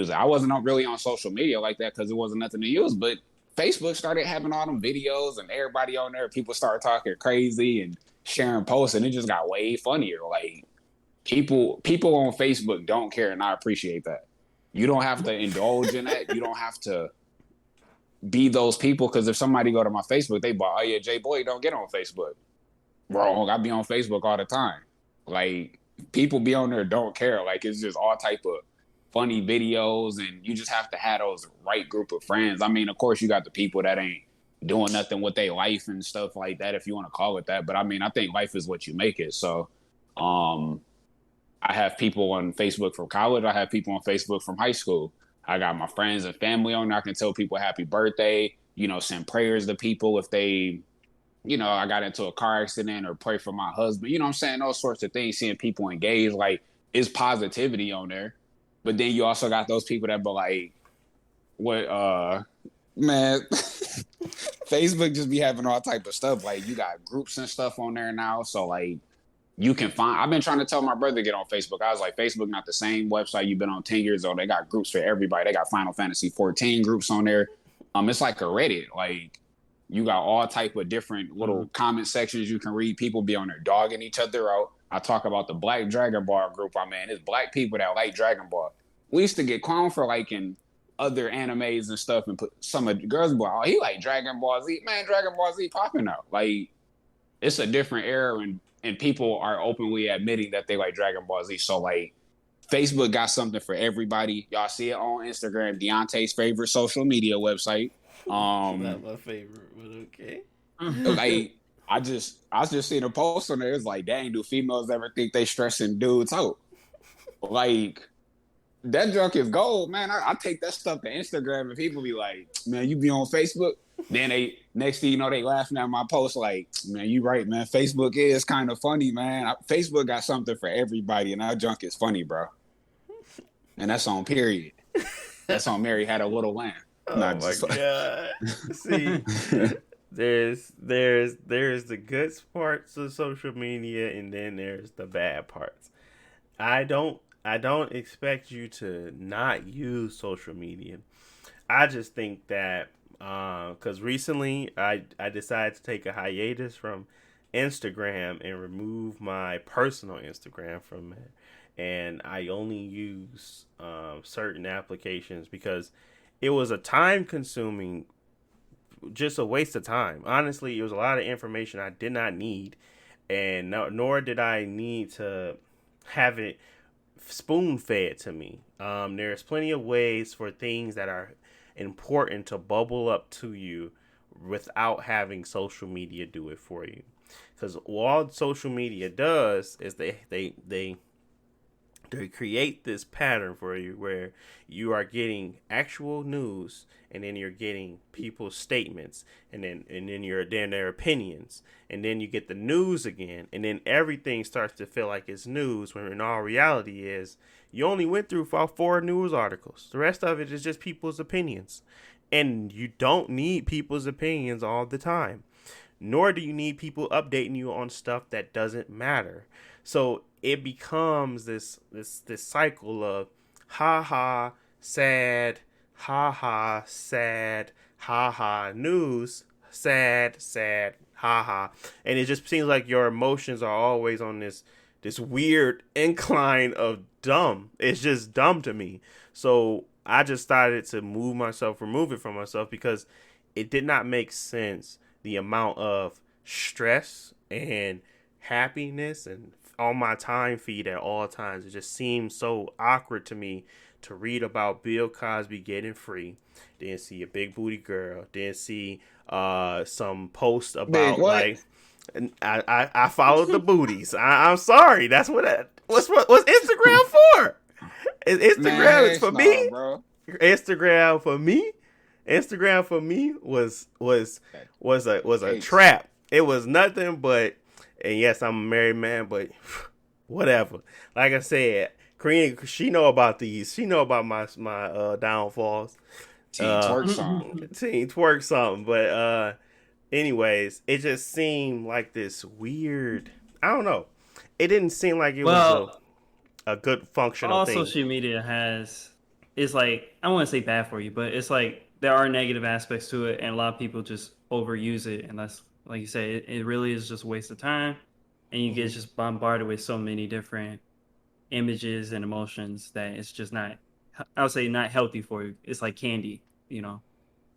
D: really on social media like that because it wasn't nothing to use. But Facebook started having all them videos and everybody on there. People started talking crazy and sharing posts, and it just got way funnier. Like people on Facebook don't care, and I appreciate that. You don't have to indulge in that. You don't have to be those people, because if somebody go to my Facebook, they oh yeah, J Boy don't get on Facebook. Wrong. I be on Facebook all the time. Like people be on there, don't care. Like it's just all type of funny videos, and you just have to have those right group of friends. I mean, of course, you got the people that ain't doing nothing with their life and stuff like that, if you want to call it that. But I mean, I think life is what you make it. So, I have people on Facebook from college. I have people on Facebook from high school. I got my friends and family on there. I can tell people happy birthday, send prayers to people if they, I got into a car accident, or pray for my husband. You know what I'm saying? Those sorts of things, seeing people engage, like, it's positivity on there. But then you also got those people that be like, what, man, Facebook just be having all type of stuff. Like, you got groups and stuff on there now. So, like, you can find, I've been trying to tell my brother to get on Facebook. I was like, Facebook not the same website you've been on 10 years old. They got groups for everybody. They got Final Fantasy 14 groups on there. It's like a Reddit. Like, you got all type of different little comment sections you can read. People be on there dogging each other out. I talk about the Black Dragon Ball group. It's black people that like Dragon Ball. We used to get clowned for liking other animes and stuff, and put some of the girls be like, oh, he like Dragon Ball Z. Man, Dragon Ball Z popping now. Like, it's a different era, and people are openly admitting that they like Dragon Ball Z. So, like, Facebook got something for everybody. Y'all see it on Instagram, Deontay's favorite social media website.
B: Not my favorite, but okay.
D: Like, I was just seeing a post on there. It's like, dang, do females ever think they stressing dudes out? like that junk is gold, man. I take that stuff to Instagram and people be like, man, you be on Facebook. Then they next thing you know, they laughing at my post like, man, you right, man. Facebook is kind of funny, man. Facebook got something for everybody, and that junk is funny, bro. And that's on period. That's on Mary Had a Little Lamb.
B: Oh my god! See, there's the good parts of social media, and then there's the bad parts. I don't expect you to not use social media. I just think that because recently I decided to take a hiatus from Instagram and remove my personal Instagram from it, and I only use certain applications because it was a time consuming, just a waste of time. Honestly, it was a lot of information I did not need, and nor did I need to have it spoon fed to me. There's plenty of ways for things that are important to bubble up to you without having social media do it for you. Because all social media does is they create this pattern for you where you are getting actual news, and then you're getting people's statements, and then their opinions, and then you get the news again, and then everything starts to feel like it's news when in all reality is you only went through 4 news articles. The rest of it is just people's opinions, and you don't need people's opinions all the time, nor do you need people updating you on stuff that doesn't matter. So it becomes this cycle of ha ha sad, ha ha sad, ha ha news, sad, ha ha, and it just seems like your emotions are always on this weird incline of dumb. It's just dumb to me. So I just started to remove it from myself because it did not make sense. The amount of stress and happiness and on my time feed at all times, it just seems so awkward to me to read about Bill Cosby getting free, then see a big booty girl, then see some post about like I followed the booties. I'm sorry, that's what's Instagram for? Instagram is for me. Bro. Instagram for me. Instagram for me was a trap. It was nothing but. And yes, I'm a married man, but whatever. Like I said, Karina, she know about these. She know about my downfalls.
D: Teen twerk something.
B: Teen twerk something. But anyways, it just seemed like this weird. I don't know. It didn't seem like it was a good functional thing.
C: All social media is like, I wouldn't say bad for you, but it's like there are negative aspects to it, and a lot of people just overuse it, and that's. Like you say, it really is just a waste of time, and you get just bombarded with so many different images and emotions that it's just not, I would say, not healthy for you. It's like candy, you know?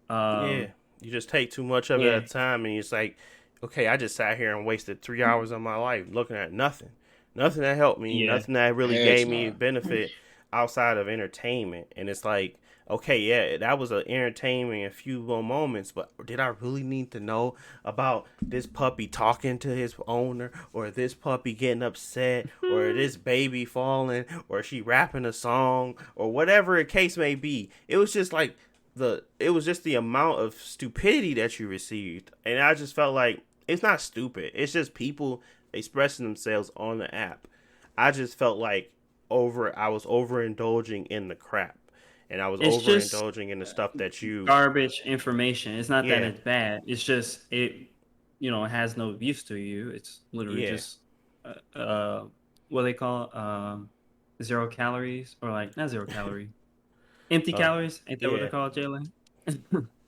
B: Yeah, you just take too much of it at a time, and it's like, okay, I just sat here and wasted 3 hours of my life looking at nothing that helped me, nothing that really gave me benefit outside of entertainment. And it's like, okay, yeah, that was an entertainment, a few more moments, but did I really need to know about this puppy talking to his owner, or this puppy getting upset, or this baby falling, or she rapping a song, or whatever the case may be? It was just like the amount of stupidity that you received, and I just felt like it's not stupid. It's just people expressing themselves on the app. I just felt like I was overindulging in the crap. And I was overindulging in the stuff that you
C: garbage information. It's not that it's bad. It's just it has no use to you. It's literally just what they call 0 calories, or like not 0 calorie, empty calories. Ain't that what they call it, Jalen?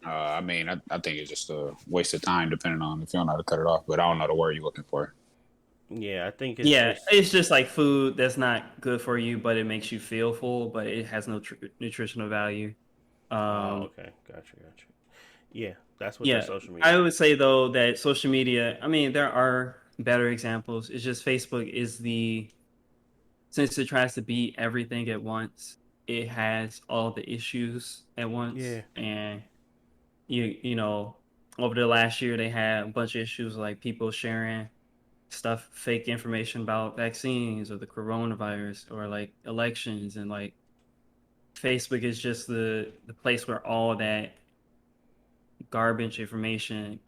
D: I mean, I think it's just a waste of time, depending on if you don't know how to cut it off. But I don't know the word you're looking for.
B: Yeah, I think
C: it's just like food that's not good for you, but it makes you feel full, but it has no nutritional value.
B: Okay, gotcha. Yeah, that's what social media.
C: I would say though that social media, I mean, there are better examples. It's just Facebook is since it tries to be everything at once, it has all the issues at once.
B: Yeah,
C: and you know, over the last year they had a bunch of issues like people sharing stuff, fake information about vaccines or the coronavirus or like elections, and like Facebook is just the place where all that garbage information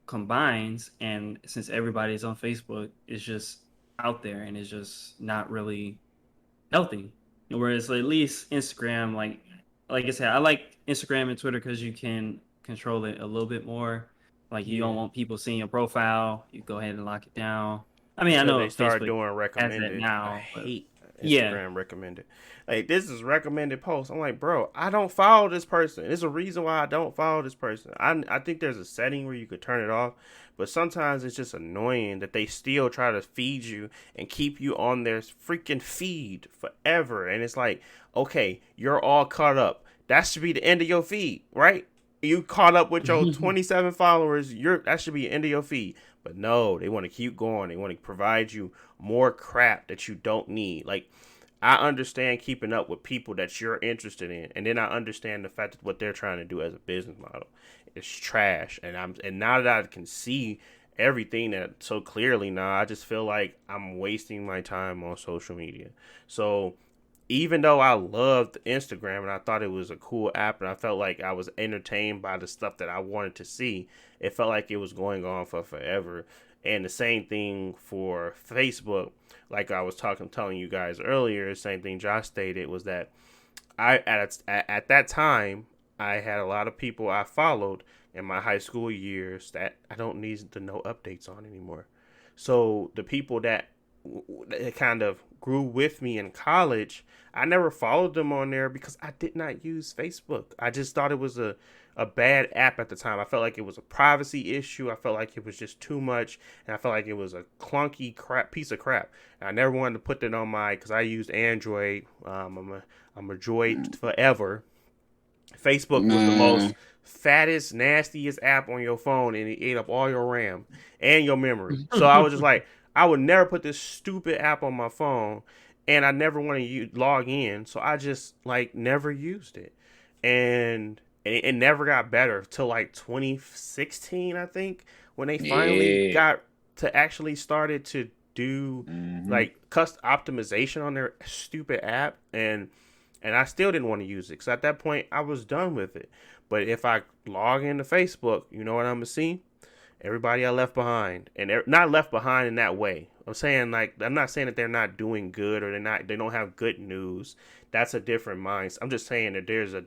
C: combines. And since everybody's on Facebook, it's just out there and it's just not really healthy. Whereas at least Instagram, like I said, I like Instagram and Twitter because you can control it a little bit more. Like you don't want people seeing your profile, you go ahead and lock it down. I mean, I
B: Until
C: know
B: they start
C: Facebook
B: doing
C: has that
B: recommended. I
C: now, but
B: hate
C: yeah.
B: Instagram recommended. Like, this is recommended post. I'm like, bro, I don't follow this person. There's a reason why I don't follow this person. I think there's a setting where you could turn it off, but sometimes it's just annoying that they still try to feed you and keep you on their freaking feed forever. And it's like, okay, you're all caught up. That should be the end of your feed, right? You caught up with your 27 followers. That should be the end of your feed. But no, they want to keep going. They want to provide you more crap that you don't need. Like, I understand keeping up with people that you're interested in, and then I understand the fact that what they're trying to do as a business model is trash. And now that I can see everything that so clearly now, I just feel like I'm wasting my time on social media. So even though I loved Instagram and I thought it was a cool app and I felt like I was entertained by the stuff that I wanted to see, it felt like it was going on for forever. And the same thing for Facebook. Like I was telling you guys earlier, the same thing Josh stated was that at that time, I had a lot of people I followed in my high school years that I don't need to know updates on anymore. So the people that kind of grew with me in college, I never followed them on there because I did not use Facebook. I just thought it was a bad app at the time. I felt like it was a privacy issue. I felt like it was just too much, and I felt like it was a clunky piece of crap. And I never wanted to put that on because I used Android. I'm a Droid forever. Facebook was the most fattest, nastiest app on your phone, and it ate up all your RAM and your memory. So I was just like, I would never put this stupid app on my phone, and I never want to log in. So I just never used it, and it never got better till 2016, I think, when they finally got to actually started to do custom optimization on their stupid app, and I still didn't want to use it because at that point I was done with it. But if I log into Facebook, you know what I'm gonna see? Everybody I left behind, and not left behind in that way. I'm saying I'm not saying that they're not doing good or they don't have good news. That's a different mindset. I'm just saying that there was a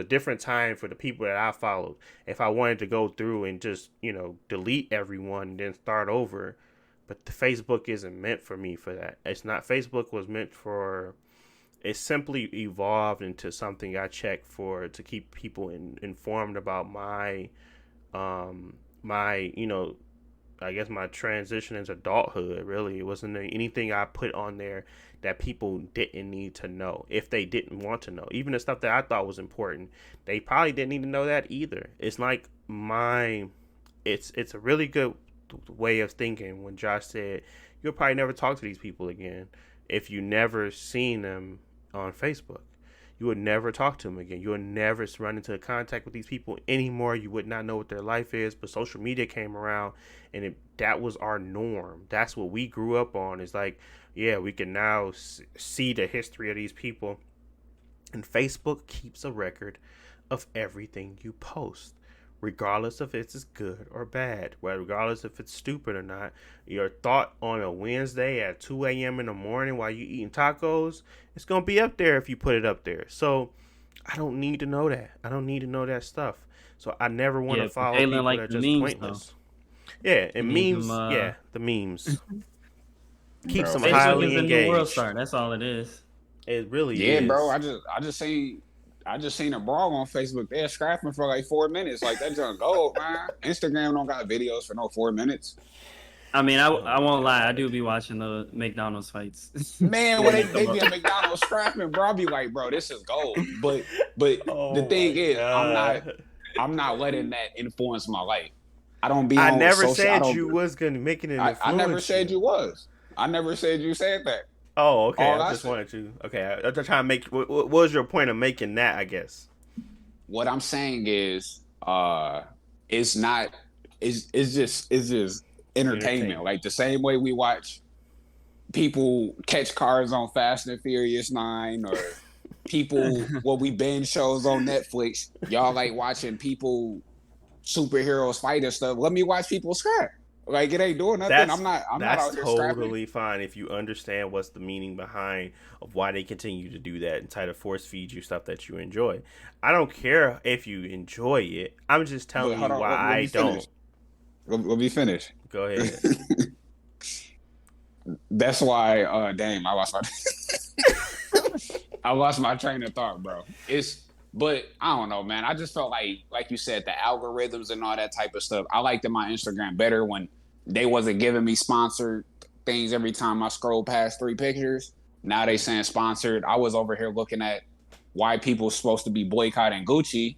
B: different time for the people that I followed. If I wanted to go through and just delete everyone and then start over, but the Facebook isn't meant for me for that. It's not. Facebook was meant for. It simply evolved into something I check for to keep people informed about my I guess my transition into adulthood. Really, it wasn't anything I put on there that people didn't need to know if they didn't want to know. Even the stuff that I thought was important, they probably didn't need to know that either. It's like it's a really good way of thinking when Josh said you'll probably never talk to these people again if you never seen them on Facebook. You would never talk to them again. You would never run into contact with these people anymore. You would not know what their life is. But social media came around, and that was our norm. That's what we grew up on. It's like, yeah, we can now see the history of these people. And Facebook keeps a record of everything you post, regardless if it's good or bad, regardless if it's stupid or not. Your thought on a Wednesday at 2 a.m. in the morning while you eating tacos, it's going to be up there if you put it up there. So I don't need to know that. I don't need to know that stuff. So I never want to follow people that are just memes, pointless. Though. Yeah, and memes, the memes. Keeps them highly engaged. The world star.
C: That's all it is.
B: It really is.
D: Yeah, bro. I just seen a blog on Facebook. They're scrapping for 4 minutes. That junk gold, man. Instagram don't got videos for no 4 minutes.
C: I mean, I won't lie. I do be watching the McDonald's fights.
D: Man, when they be at McDonald's scrapping, bro, I'll be like, bro, this is gold. But the thing is, I'm not letting that influence my life. I don't be.
B: I never said you was gonna make it an influence.
D: I never said you was. I never said you said that.
B: Oh, okay. I just wanted to. Okay, I'm just trying to make. What was your point of making that? I guess.
D: What I'm saying is, it's not. It's just entertainment. Like the same way we watch people catch cars on Fast and Furious 9 or people we binge shows on Netflix. Y'all like watching people superheroes fight and stuff. Let me watch people scrap. Like it ain't doing nothing. I'm not out here
B: totally
D: scrapping.
B: fine if you understand what's the meaning behind of why they continue to do that and try to force feed you stuff that you enjoy. I don't care if you enjoy it. I'm just telling you why I don't.
D: Let me finish.
B: Go ahead.
D: That's why damn, I lost my train of thought, bro. But I don't know, man. I just felt like you said, the algorithms and all that type of stuff. I liked in my Instagram better when they wasn't giving me sponsored things every time I scroll past 3 pictures. Now they saying sponsored. I was over here looking at why people supposed to be boycotting Gucci,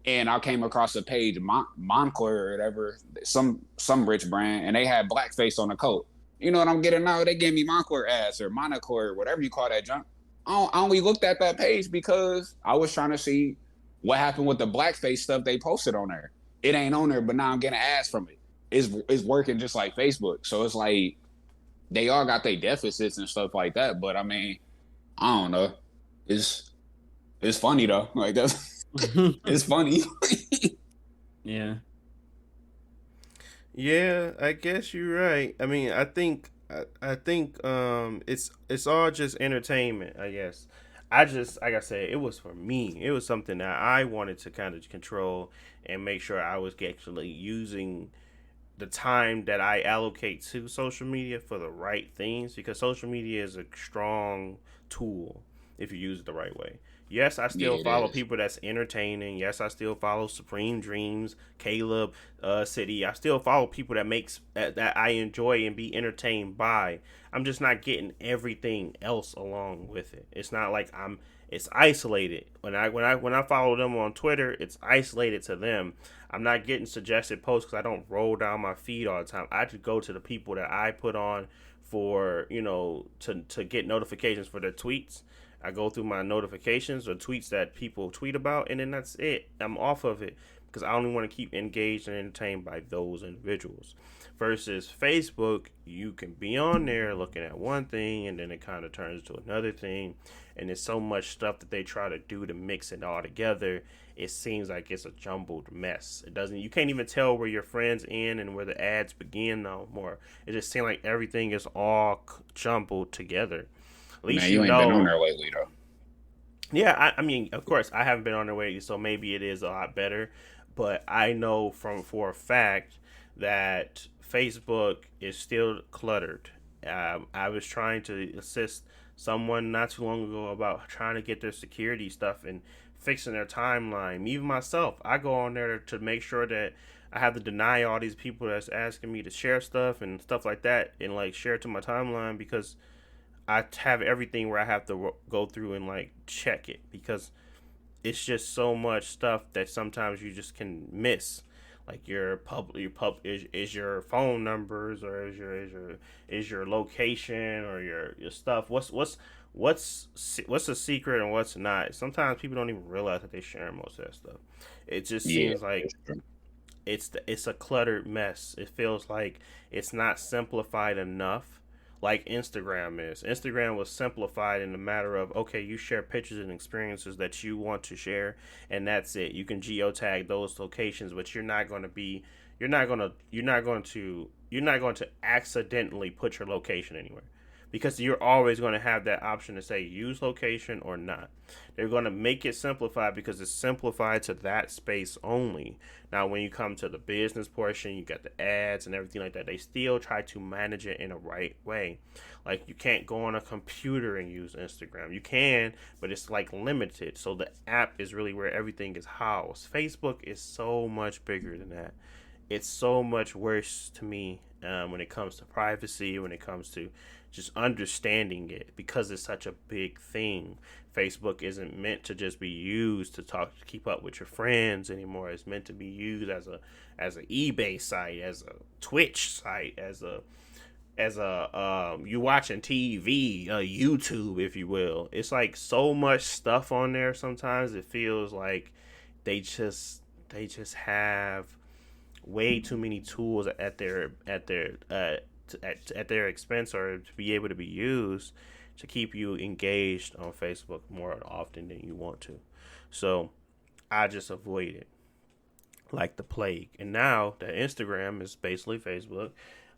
D: and I came across a page, Moncler or whatever, some rich brand, and they had blackface on the coat. You know what I'm getting now? They gave me Moncler ads or Monocle or whatever you call that junk. I only looked at that page because I was trying to see what happened with the blackface stuff they posted on there. It ain't on there, but now I'm getting ads from it. It's working just like Facebook. So it's like they all got their deficits and stuff like that. But I mean, I don't know. It's funny though. Like that's it's funny.
C: Yeah.
B: Yeah, I guess you're right. I mean, I think it's all just entertainment, I guess. Like I said, it was for me. It was something that I wanted to kind of control and make sure I was actually using the time that I allocate to social media for the right things, because social media is a strong tool if you use it the right way. Yes, I still follow people that's entertaining. Yes, I still follow Supreme Dreams, Caleb, City. I still follow people that I enjoy and be entertained by. I'm just not getting everything else along with it. It's not like it's isolated. When I follow them on Twitter, it's isolated to them. I'm not getting suggested posts because I don't roll down my feed all the time. I just go to the people that I put on for, to get notifications for their tweets. I go through my notifications or tweets that people tweet about, and then that's it. I'm off of it because I only want to keep engaged and entertained by those individuals. Versus Facebook, you can be on there looking at one thing, and then it kind of turns to another thing, and there's so much stuff that they try to do to mix it all together. It seems like it's a jumbled mess. You can't even tell where your friends end and where the ads begin no more. It just seems like everything is all jumbled together. At least
D: you ain't been on there lately, though.
B: Yeah, I mean, of course, I haven't been on there lately, so maybe it is a lot better. But I know for a fact that Facebook is still cluttered. I was trying to assist someone not too long ago about trying to get their security stuff and fixing their timeline. Even myself, I go on there to make sure that I have to deny all these people that's asking me to share stuff and stuff like that and like share it to my timeline, because I have everything where I have to go through and like check it, because it's just so much stuff that sometimes you just can miss. Like your is your phone numbers, or is your location, or your stuff. What's a secret and what's not. Sometimes people don't even realize that they share most of that stuff. It just seems like it's a cluttered mess. It feels like it's not simplified enough, like Instagram is. Instagram was simplified in the matter of, okay, you share pictures and experiences that you want to share, and that's it. You can geotag those locations, but you're not going to accidentally put your location anywhere, because you're always going to have that option to say use location or not. They're going to make it simplified because it's simplified to that space only. Now, when you come to the business portion, you got the ads and everything like that. They still try to manage it in a right way. Like, you can't go on a computer and use Instagram. You can, but it's like limited. So the app is really where everything is housed. Facebook is so much bigger than that. It's so much worse to me when it comes to privacy, when it comes to just understanding it, because it's such a big thing. Facebook isn't meant to just be used to keep up with your friends anymore. It's meant to be used as an eBay site, as a Twitch site, as a you watching TV, YouTube, if you will. It's like so much stuff on there. Sometimes it feels like they just have way too many tools at their expense or to be able to be used to keep you engaged on Facebook more often than you want to. So I just avoid it like the plague. And now that Instagram is basically Facebook,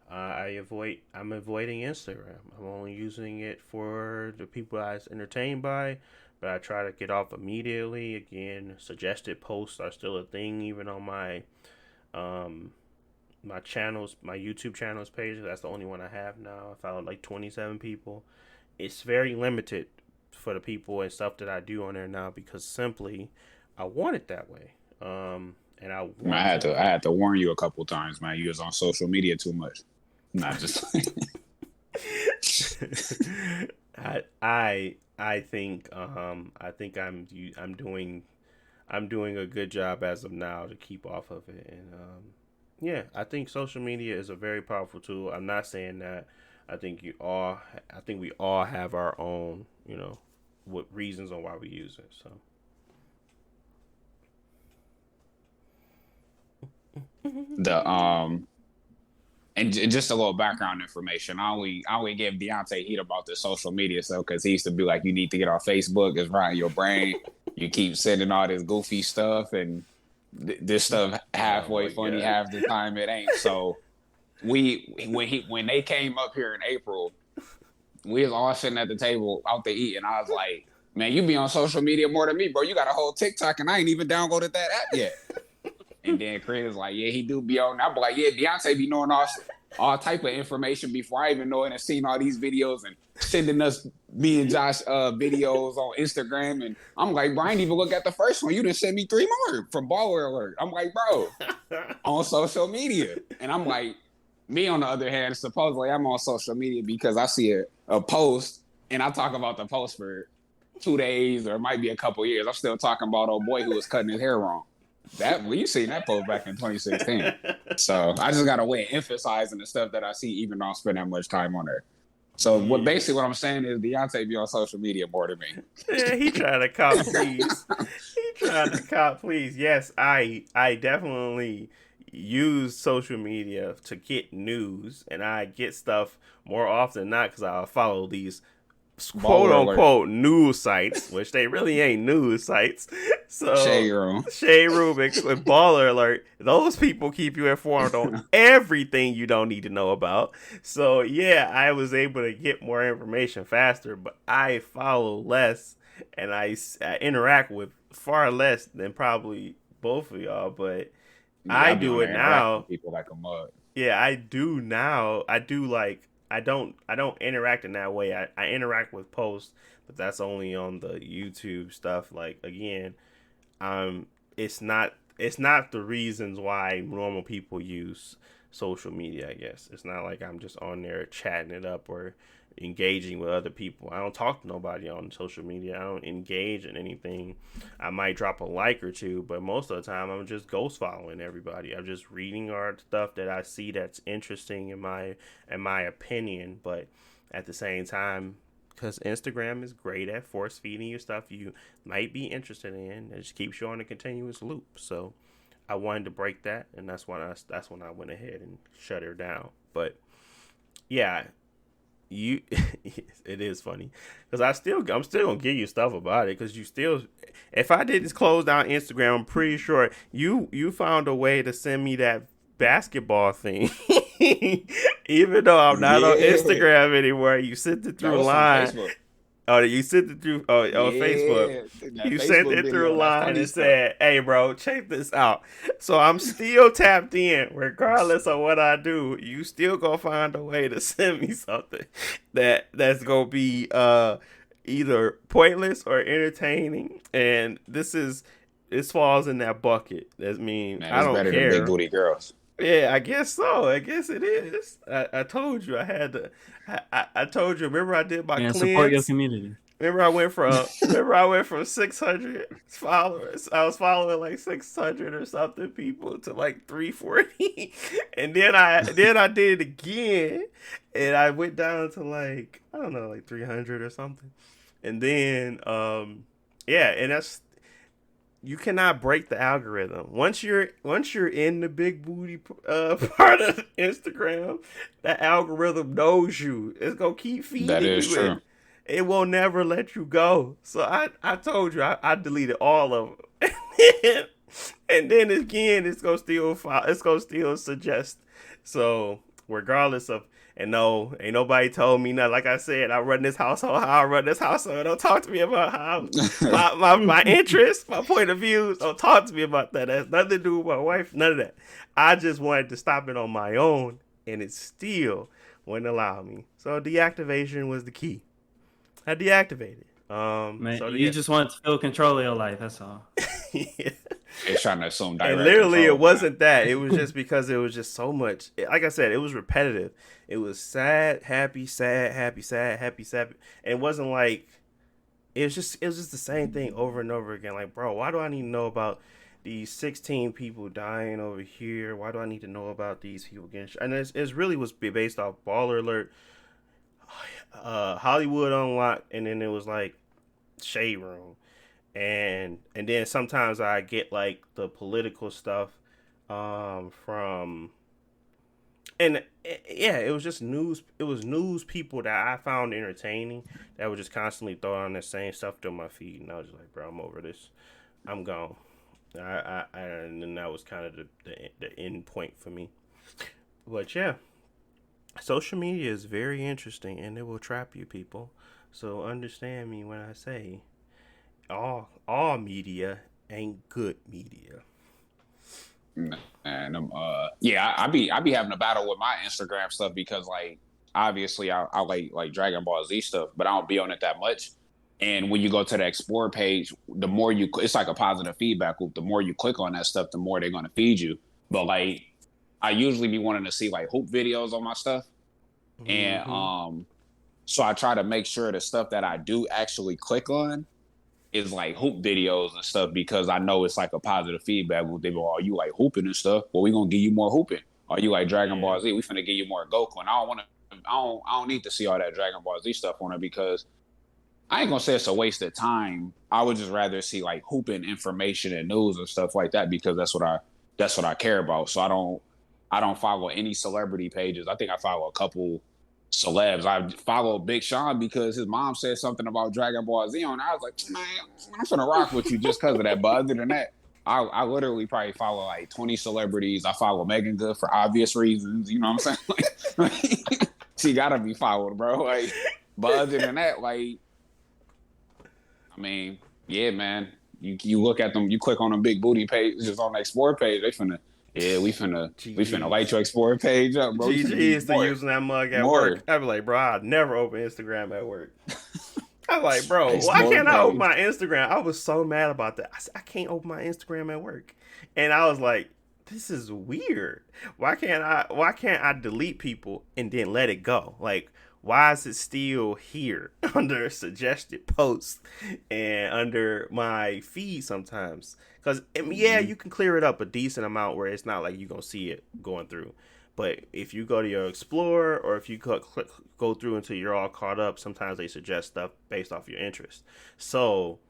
B: I'm avoiding Instagram. I'm only using it for the people I was entertained by, but I try to get off immediately. Again, suggested posts are still a thing even on my my channels, my YouTube channels page. That's the only one I have now. I followed like 27 people. It's very limited for the people and stuff that I do on there now because simply I want it that way. And
D: I had to warn you a couple times, man. You was on social media too much. Not just.
B: I think I'm doing a good job as of now to keep off of it, and yeah, I think social media is a very powerful tool. I'm not saying that. I think we all have our own, what reasons on why we use it. So.
D: And just a little background information. I only give Deontay heat about the social media stuff because he used to be like, you need to get on Facebook. It's right in your brain. You keep sending all this goofy stuff and this stuff halfway funny, half the time it ain't. So when they came up here in April, we was all sitting at the table out there eating. I was like, man, you be on social media more than me, bro. You got a whole TikTok and I ain't even downloaded that app yet. And then Chris was like, yeah, he do be on. I be like, yeah, Deontay be knowing all type of information before I even know it and seen all these videos and sending us, me and Josh, videos on Instagram. And I'm like, bro, I ain't even look at the first one. You done sent me 3 more from Baller Alert. I'm like, bro, on social media. And I'm like, me on the other hand, supposedly I'm on social media because I see a post and I talk about the post for 2 days or it might be a couple years. I'm still talking about old boy who was cutting his hair wrong. You seen that post back in 2016. So I just got a way of emphasizing the stuff that I see, even though I spend that much time on there. So what I'm saying is Deontay be on social media more than me.
B: Yeah, he trying to cop please. Yes, I definitely use social media to get news, and I get stuff more often than not because I follow these quote unquote news sites, which they really ain't news sites. So Shade Room with Baller Alert, those people keep you informed on everything you don't need to know about. So yeah, I was able to get more information faster, but I follow less and I interact with far less than probably both of y'all. But yeah, I do it now.
D: People like a mug.
B: Yeah, I do now. I do like. I don't interact in that way. I interact with posts, but that's only on the YouTube stuff. Like again, it's not the reasons why normal people use social media. I guess it's not like I'm just on there chatting it up or engaging with other people. I don't talk to nobody on social media. I don't engage in anything. I might drop a like or two, but most of the time I'm just ghost following everybody. I'm just reading art stuff that I see that's interesting in my opinion, but at the same time, because Instagram is great at force feeding you stuff you might be interested in, it just keeps you on a continuous loop. So I wanted to break that, and that's when I went ahead and shut her down. But yeah, it is funny because I'm still gonna give you stuff about it because you still, if I didn't close down Instagram, I'm pretty sure you found a way to send me that basketball thing. Even though I'm not on Instagram anymore, you sent it through a line. Oh, you sent it through on Facebook. You sent it through a line and said, hey, bro, check this out. So I'm still tapped in. Regardless of what I do, you still gonna find a way to send me something that's gonna be either pointless or entertaining. And this falls in that bucket. That means I don't better care. Than big booty girls. Yeah, I guess so. I guess it is. I told you I had to. I told you. Remember I did my cleanse.
C: Support your community.
B: Remember I went from 600 followers. I was following like 600 or something people to like 340, and then I did it again, and I went down to like I don't know, like 300 or something, and then yeah, and You cannot break the algorithm. Once you're in the big booty part of Instagram, that algorithm knows you. It's gonna keep
D: That
B: feeding
D: is
B: you it.
D: true.
B: It will never let you go. So I told you I deleted all of them, and then again it's gonna still suggest. So regardless of. And no, ain't nobody told me nothing. Like I said, I run this household how I run this household. Don't talk to me about how my interests, my point of views. Don't talk to me about that. That has nothing to do with my wife. None of that. I just wanted to stop it on my own, and it still wouldn't allow me. So deactivation was the key. I deactivated.
C: Man,
B: So
C: you just want to feel control of your life. That's all.
B: yeah.
D: It's trying to assume direct
B: And literally,
D: control,
B: it wasn't that. It was just because it was just so much. Like I said, it was repetitive. It was sad, happy, sad, happy, sad, happy, sad. And it wasn't like it was just the same thing over and over again. Like, bro, why do I need to know about these 16 people dying over here? Why do I need to know about these people getting shot? And it's really was based off Baller Alert, Hollywood Unlocked, and then it was like Shade Room. And then sometimes I get like the political stuff from and yeah, it was just news. It was news people that I found entertaining that would just constantly throw on the same stuff to my feed, and I was just like, bro, I'm over this. I'm gone. And then that was kind of the end point for me. But yeah, social media is very interesting, and it will trap you, people. So understand me when I say all media ain't good media.
D: And yeah, I be having a battle with my Instagram stuff because like obviously I like Dragon Ball Z stuff, but I don't be on it that much. And when you go to the explore page, the more it's like a positive feedback loop. The more you click on that stuff, the more they're gonna feed you. But like I usually be wanting to see like hoop videos on my stuff, and so I try to make sure the stuff that I do actually click on is like hoop videos and stuff because I know it's like a positive feedback. They go, "Oh, you like hooping and stuff? Well, we gonna give you more hooping. Are you like Dragon Ball Z? We finna give you more Goku." And I don't want to. I don't need to see all that Dragon Ball Z stuff on it because I ain't gonna say it's a waste of time. I would just rather see like hooping information and news and stuff like that because that's what I care about. So I don't follow any celebrity pages. I think I follow a couple celebs. I follow Big Sean because his mom said something about Dragon Ball Z on. I was like, man, I'm gonna rock with you just because of that. But other than that, I literally probably follow like 20 celebrities. I follow Megan Good for obvious reasons. You know what I'm saying? Like, she gotta be followed, bro. Like, but other than that, like, I mean, yeah, man. You look at them, you click on them big booty pages on the explore page, we finna light your explore page up, bro.
B: GG is to using that mug at work. I'd be like, bro, I'd never open Instagram at work. I'm like, bro, why can't I open my Instagram? I was so mad about that. I said, I can't open my Instagram at work. And I was like, this is weird. Why can't I delete people and then let it go? Like, why is it still here under suggested posts and under my feed sometimes? Because, yeah, you can clear it up a decent amount where it's not like you're going to see it going through. But if you go to your Explorer or if you go through until you're all caught up, sometimes they suggest stuff based off your interest. So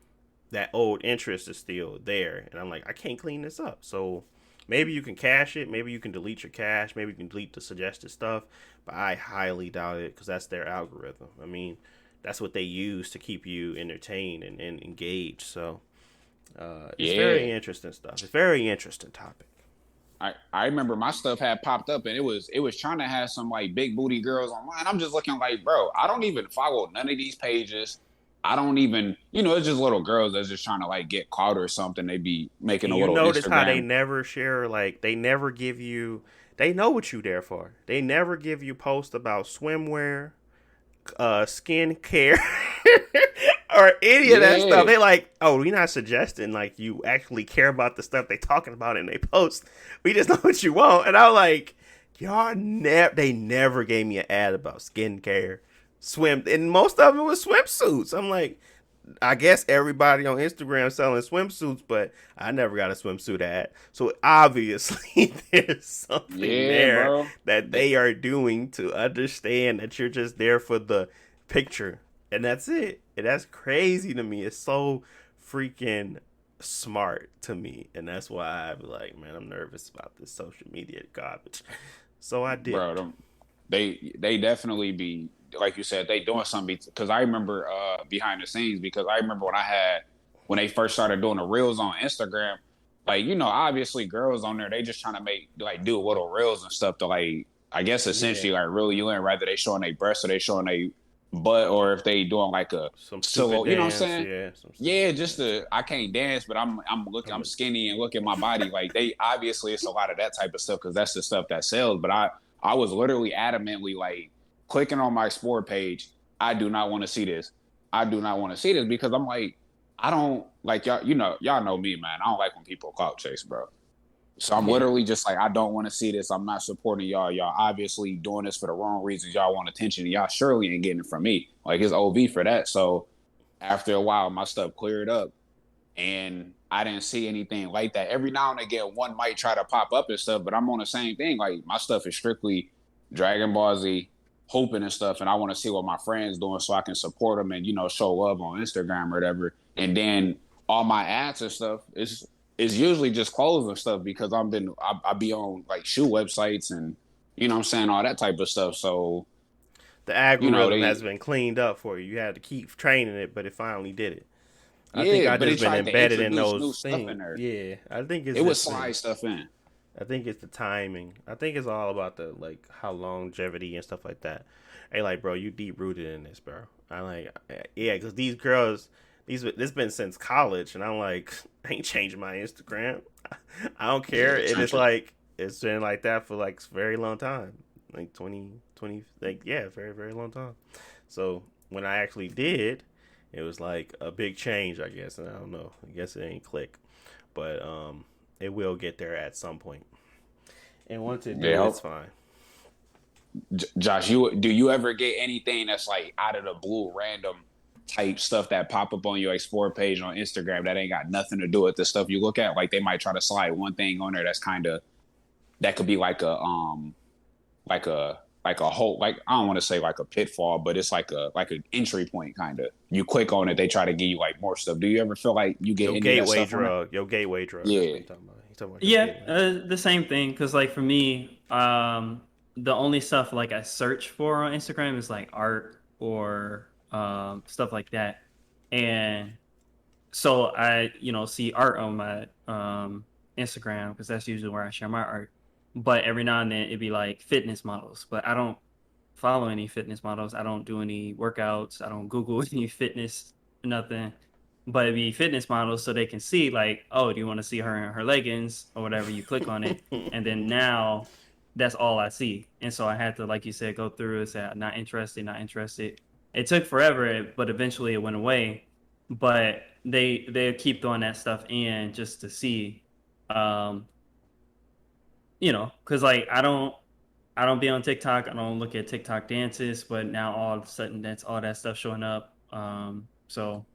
B: that old interest is still there. And I'm like, I can't clean this up. So maybe you can cache it. Maybe you can delete your cache. Maybe you can delete the suggested stuff. But I highly doubt it because that's their algorithm. I mean, that's what they use to keep you entertained and engaged. So it's very interesting stuff. It's a very interesting topic.
D: I remember my stuff had popped up and it was trying to have some like big booty girls online. I'm just looking like, bro, I don't even follow none of these pages. I don't even, it's just little girls that's just trying to like get caught or something. They be making a little Instagram. You notice how
B: they never share, like they never give you, they know what you there for. They never give you posts about swimwear, skin care, or any of that stuff. They like, oh, we're not suggesting like you actually care about the stuff they talking about in they post. We just know what you want. And I was like, they never gave me an ad about skincare, swim, and most of it was swimsuits. I'm like, I guess everybody on Instagram selling swimsuits, but I never got a swimsuit ad. So obviously there's something there, bro, that they are doing to understand that you're just there for the picture. And that's it. And that's crazy to me. It's so freaking smart to me, and that's why I be like, man, I'm nervous about this social media garbage. So I
D: bro.
B: dipped.
D: They definitely be like you said. They doing something because I remember behind the scenes because I remember when they first started doing the reels on Instagram. Like obviously girls on there they just trying to make like do little reels and stuff to like I guess
B: Yeah,
D: essentially like really you in whether they showing their breasts or they showing their butt or if they doing like a
B: some stupid
D: solo. You know what I'm
B: dance.
D: saying?
B: Yeah, some
D: Yeah,
B: stupid
D: just
B: dance.
D: I can't dance, but I'm skinny and look at my body. Like they obviously it's a lot of that type of stuff because that's the stuff that sells. But I was literally adamantly like clicking on my sport page. I do not want to see this. I do not want to see this because I'm like I don't like y'all. Y'all know me, man. I don't like when people clout chase, bro. So I'm
B: Yeah,
D: literally just like I don't want to see this. I'm not supporting y'all. Y'all obviously doing this for the wrong reasons. Y'all want attention. Y'all surely ain't getting it from me. Like it's OV for that. So after a while, my stuff cleared up and I didn't see anything like that. Every now and again, one might try to pop up and stuff, but I'm on the same thing. Like my stuff is strictly Dragon Ball Z, hooping and stuff, and I want to see what my friends doing so I can support them and show love on Instagram or whatever. And then all my ads and stuff is usually just clothes and stuff because I be on like shoe websites and what I'm saying all that type of stuff. So
B: the algorithm has
D: they
B: been cleaned up for you. You had to keep training it, but it finally did it. I think
D: yeah,
B: I
D: but they
B: just been
D: tried to
B: embedded in
D: introduce new
B: those
D: stuff
B: things.
D: in there.
B: Yeah, I think it's
D: It would
B: just the.
D: slide stuff in.
B: I think it's the timing. I think it's all about the like how longevity and stuff like that. Hey, like, bro, you deep rooted in this, bro. I like, yeah, because these girls, this been since college, and I'm like, I ain't changing my Instagram. I don't care,
D: Yeah,
B: and it's
D: trenches.
B: like it's been like that for like a very long time, like 20, like yeah, very very long time. So when I actually did, it was like a big change, I guess, and I don't know. I guess it ain't click, but it will get there at some point. And once it do,
D: Yeah,
B: it's fine.
D: Josh, do you ever get anything that's like out of the blue, random type stuff that pop up on your explore page on Instagram that ain't got nothing to do with the stuff you look at? Like they might try to slide one thing on there that's kind of that could be like a whole like I don't want to say like a pitfall, but it's like an entry point kind of. You click on it, they try to give you like more stuff. Do you ever feel like you get
B: Your
D: any of that
B: gateway
D: stuff on there?
B: drug. Your gateway drug. That's what
D: Yeah,
B: he's talking about. He's talking about your
C: Yeah,
B: gateway.
C: the same thing. Cause like for me, the only stuff like I search for on Instagram is like art or stuff like that, and so I see art on my Instagram because that's usually where I share my art. But every now and then it'd be like fitness models, but I don't follow any fitness models. I don't do any workouts. I don't Google any fitness, nothing. But it'd be fitness models so they can see like, oh, do you want to see her in her leggings or whatever? You click on it, and then now that's all I see. And so I had to, like you said, go through and say, not interested, not interested. It took forever, but eventually it went away. But they keep throwing that stuff in just to see, um, because like I don't be on TikTok. I don't look at TikTok dances, but now all of a sudden that's all that stuff showing up. So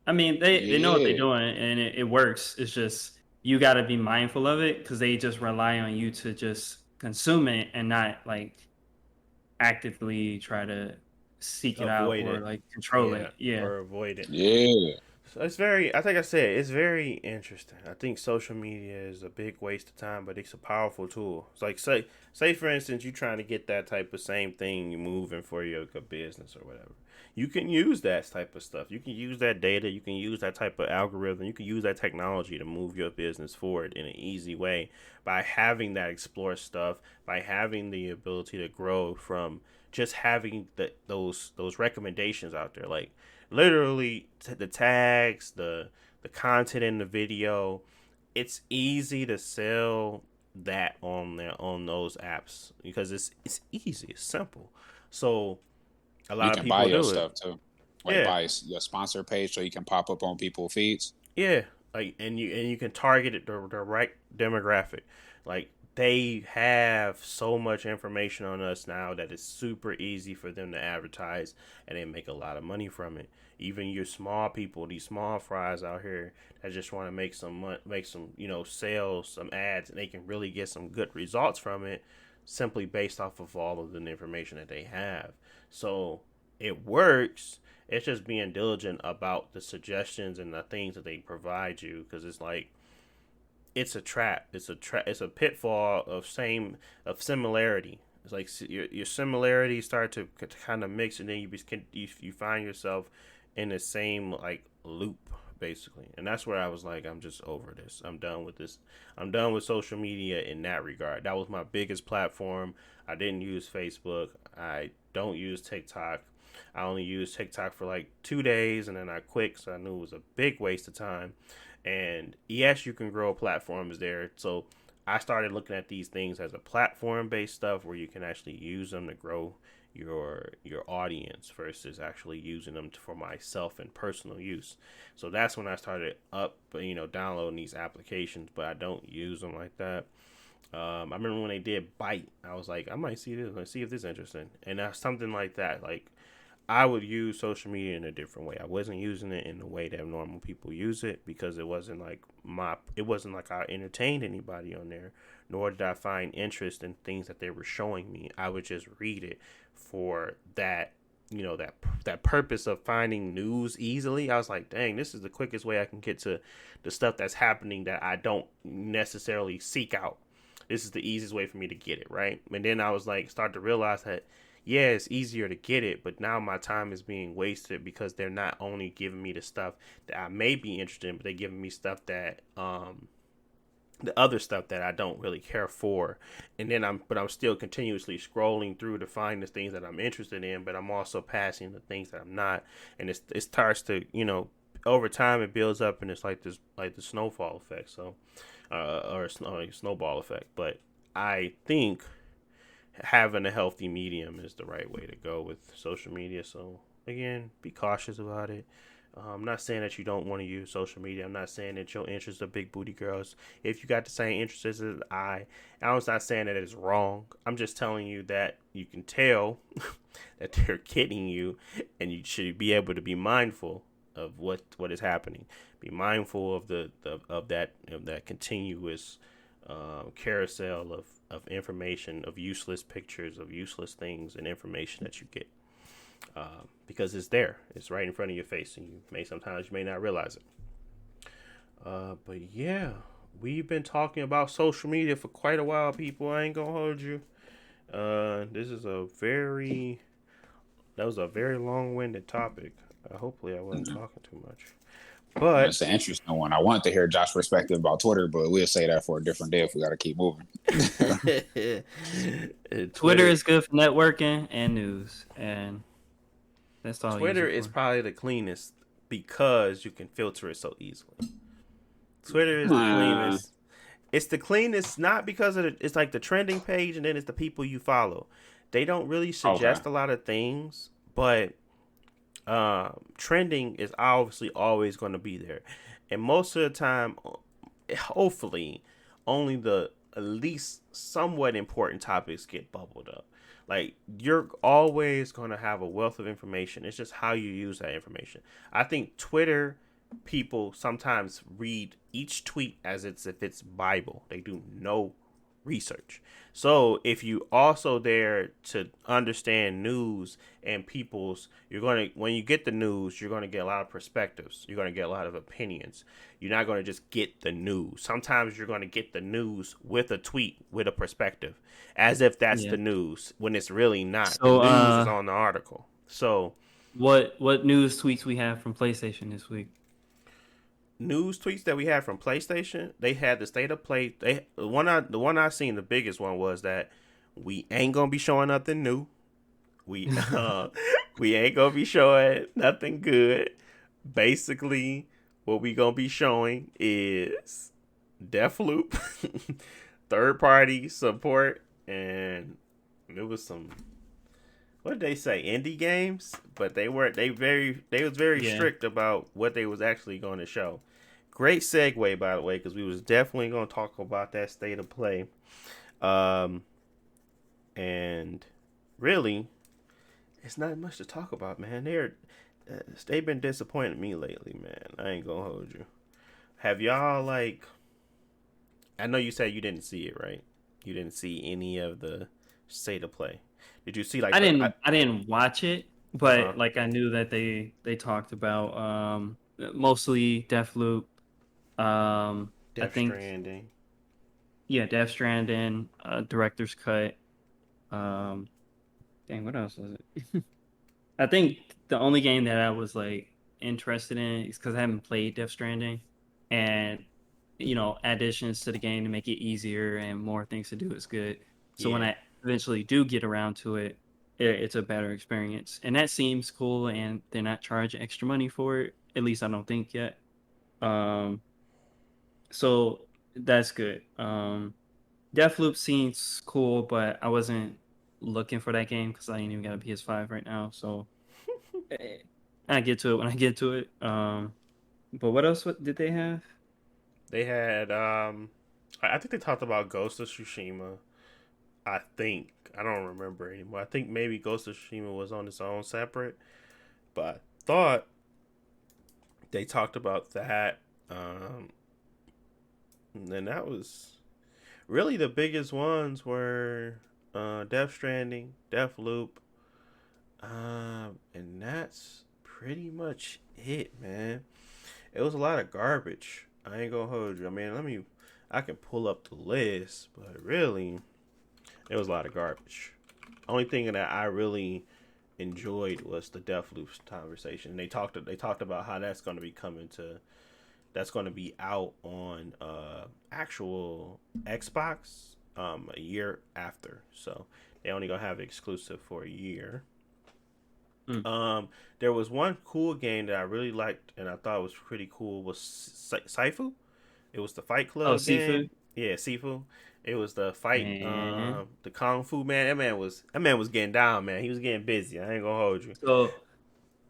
C: I mean, they know what they're
D: yeah.
C: doing and it works. It's just you got to be mindful of it because they just rely on you to just consume it and not like actively try to seek it out
B: Avoid
C: or
B: it.
C: like control
B: Yeah,
C: it. Yeah.
B: or avoid it.
D: Yeah.
B: So it's very, I think I said, it's very interesting. I think social media is a big waste of time, but it's a powerful tool. It's like, say for instance, you're trying to get that type of same thing moving for your business or whatever. You can use that type of stuff. You can use that data. You can use that type of algorithm. You can use that technology to move your business forward in an easy way by having that explore stuff, by having the ability to grow from just having those recommendations out there. Like literally the tags, the content in the video, it's easy to sell that on there on those apps because it's easy, it's simple. So a
D: You
B: lot of
D: can buy
B: people
D: your
B: do it.
D: stuff too. Like
B: Yeah,
D: buy your sponsor page so you can pop up on people's feeds.
B: yeah. Like and you can target it the right demographic. Like they have so much information on us now that it's super easy for them to advertise and they make a lot of money from it. Even your small people, these small fries out here that just want to make some sales, some ads, and they can really get some good results from it simply based off of all of the information that they have. So it works. It's just being diligent about the suggestions and the things that they provide you, because it's like it's a trap. It's a pitfall of similarity. It's like your similarities start to kind of mix, and then you find yourself in the same like loop basically. And that's where I was like, I'm just over this. I'm done with this. I'm done with social media in that regard. That was my biggest platform. I didn't use Facebook. I don't use TikTok. I only used TikTok for like 2 days, and then I quit, so I knew it was a big waste of time. And yes, you can grow platforms there. So I started looking at these things as a platform based stuff where you can actually use them to grow your audience versus actually using them for myself and personal use. So that's when I started downloading these applications, but I don't use them like that. I remember when they did Bite, I was like, I might see this, let's see if this is interesting. And that's something like that. Like, I would use social media in a different way. I wasn't using it in the way that normal people use it, because it wasn't like I entertained anybody on there, nor did I find interest in things that they were showing me. I would just read it for that, that purpose of finding news easily. I was like, dang, this is the quickest way I can get to the stuff that's happening that I don't necessarily seek out. This is the easiest way for me to get it, right? And then I was like, start to realize that, yeah, it's easier to get it, but now my time is being wasted because they're not only giving me the stuff that I may be interested in, but they're giving me stuff that, the other stuff that I don't really care for. And then I'm still continuously scrolling through to find the things that I'm interested in, but I'm also passing the things that I'm not. And it starts to, over time it builds up, and it's like this, like the snowfall effect. So, or snowball effect. But I think having a healthy medium is the right way to go with social media. So again, be cautious about it. I'm not saying that you don't want to use social media. I'm not saying that your interests are big booty girls. If you got the same interests as I'm not saying that it's wrong. I'm just telling you that you can tell that they're kidding you, and you should be able to be mindful of what is happening. Be mindful of that continuous carousel of information, of useless pictures, of useless things and information that you get, because it's there, it's right in front of your face, and sometimes you may not realize it. But yeah, we've been talking about social media for quite a while, people. I ain't gonna hold you. That was a very long-winded topic. Hopefully I wasn't talking too much. But
D: it's an interesting one. I wanted to hear Josh's perspective about Twitter, but we'll say that for a different day if we got to keep moving.
C: Twitter is good for networking and news, and that's all.
B: Twitter is probably the cleanest because you can filter it so easily. Twitter is the cleanest. It's the cleanest not because it's like the trending page, and then it's the people you follow. They don't really suggest a lot of things, but trending is obviously always going to be there, and most of the time, hopefully, only the at least somewhat important topics get bubbled up. Like, you're always going to have a wealth of information. It's just how you use that information. I think Twitter people sometimes read each tweet as if it's Bible. They do no research. So if you also there to understand news and when you get the news, you're going to get a lot of perspectives. You're going to get a lot of opinions. You're not going to just get the news. Sometimes you're going to get the news with a tweet with a perspective, as if that's the news, when it's really not. So, the news is on the article. So
C: what news tweets we have from PlayStation this week?
B: News tweets that we had from PlayStation, they had the state of play. The one I seen, the biggest one was that we ain't gonna be showing nothing new. We ain't gonna be showing nothing good. Basically, what we gonna be showing is Deathloop, third party support, and it was some. What did they say? Indie games, but they was very strict about what they was actually going to show. Great segue, by the way, because we was definitely going to talk about that state of play. And really, it's not much to talk about, man. They've been disappointing me lately, man. I ain't gonna hold you. Have y'all I know you said you didn't see it, right? You didn't see any of the state of play. Did you see
C: I didn't watch it.
B: Uh-huh.
C: but like I knew that they talked about mostly Deathloop. I
B: Death
C: think
B: Stranding.
C: yeah, Death Stranding, Director's Cut. Um, dang, what else was it? I think the only game that I was like interested in is because I haven't played Death Stranding, and additions to the game to make it easier and more things to do is good. So when
B: Yeah.
C: I eventually do get around to it, it's a better experience, and that seems cool. And they're not charging extra money for it. At least I don't think yet. Um, so that's good. Deathloop seems cool, but I wasn't looking for that game because I ain't even got a PS5 right now. So eh, I get to it when I get to it. But what else did they have?
B: They had I think they talked about Ghost of Tsushima. I think I don't remember anymore. I think maybe Ghost of Tsushima was on its own separate, but I thought they talked about that. Um, and then that was really the biggest ones were Death Stranding, Deathloop, and that's pretty much it, man. It was a lot of garbage. I ain't gonna hold you. I mean, I can pull up the list, but really, it was a lot of garbage. Only thing that I really enjoyed was the Deathloop conversation. They talked about how that's going to be out on actual Xbox a year after. So they only gonna have it exclusive for a year.
C: Mm.
B: There was one cool game that I really liked and I thought was pretty cool was Saifu. It was the Fight
C: Oh,
B: Club game.
C: seafood,
B: Yeah, Sifu. It was the fight,
C: man.
B: the kung fu man. That man was getting down, man. He was getting busy. I ain't gonna hold you.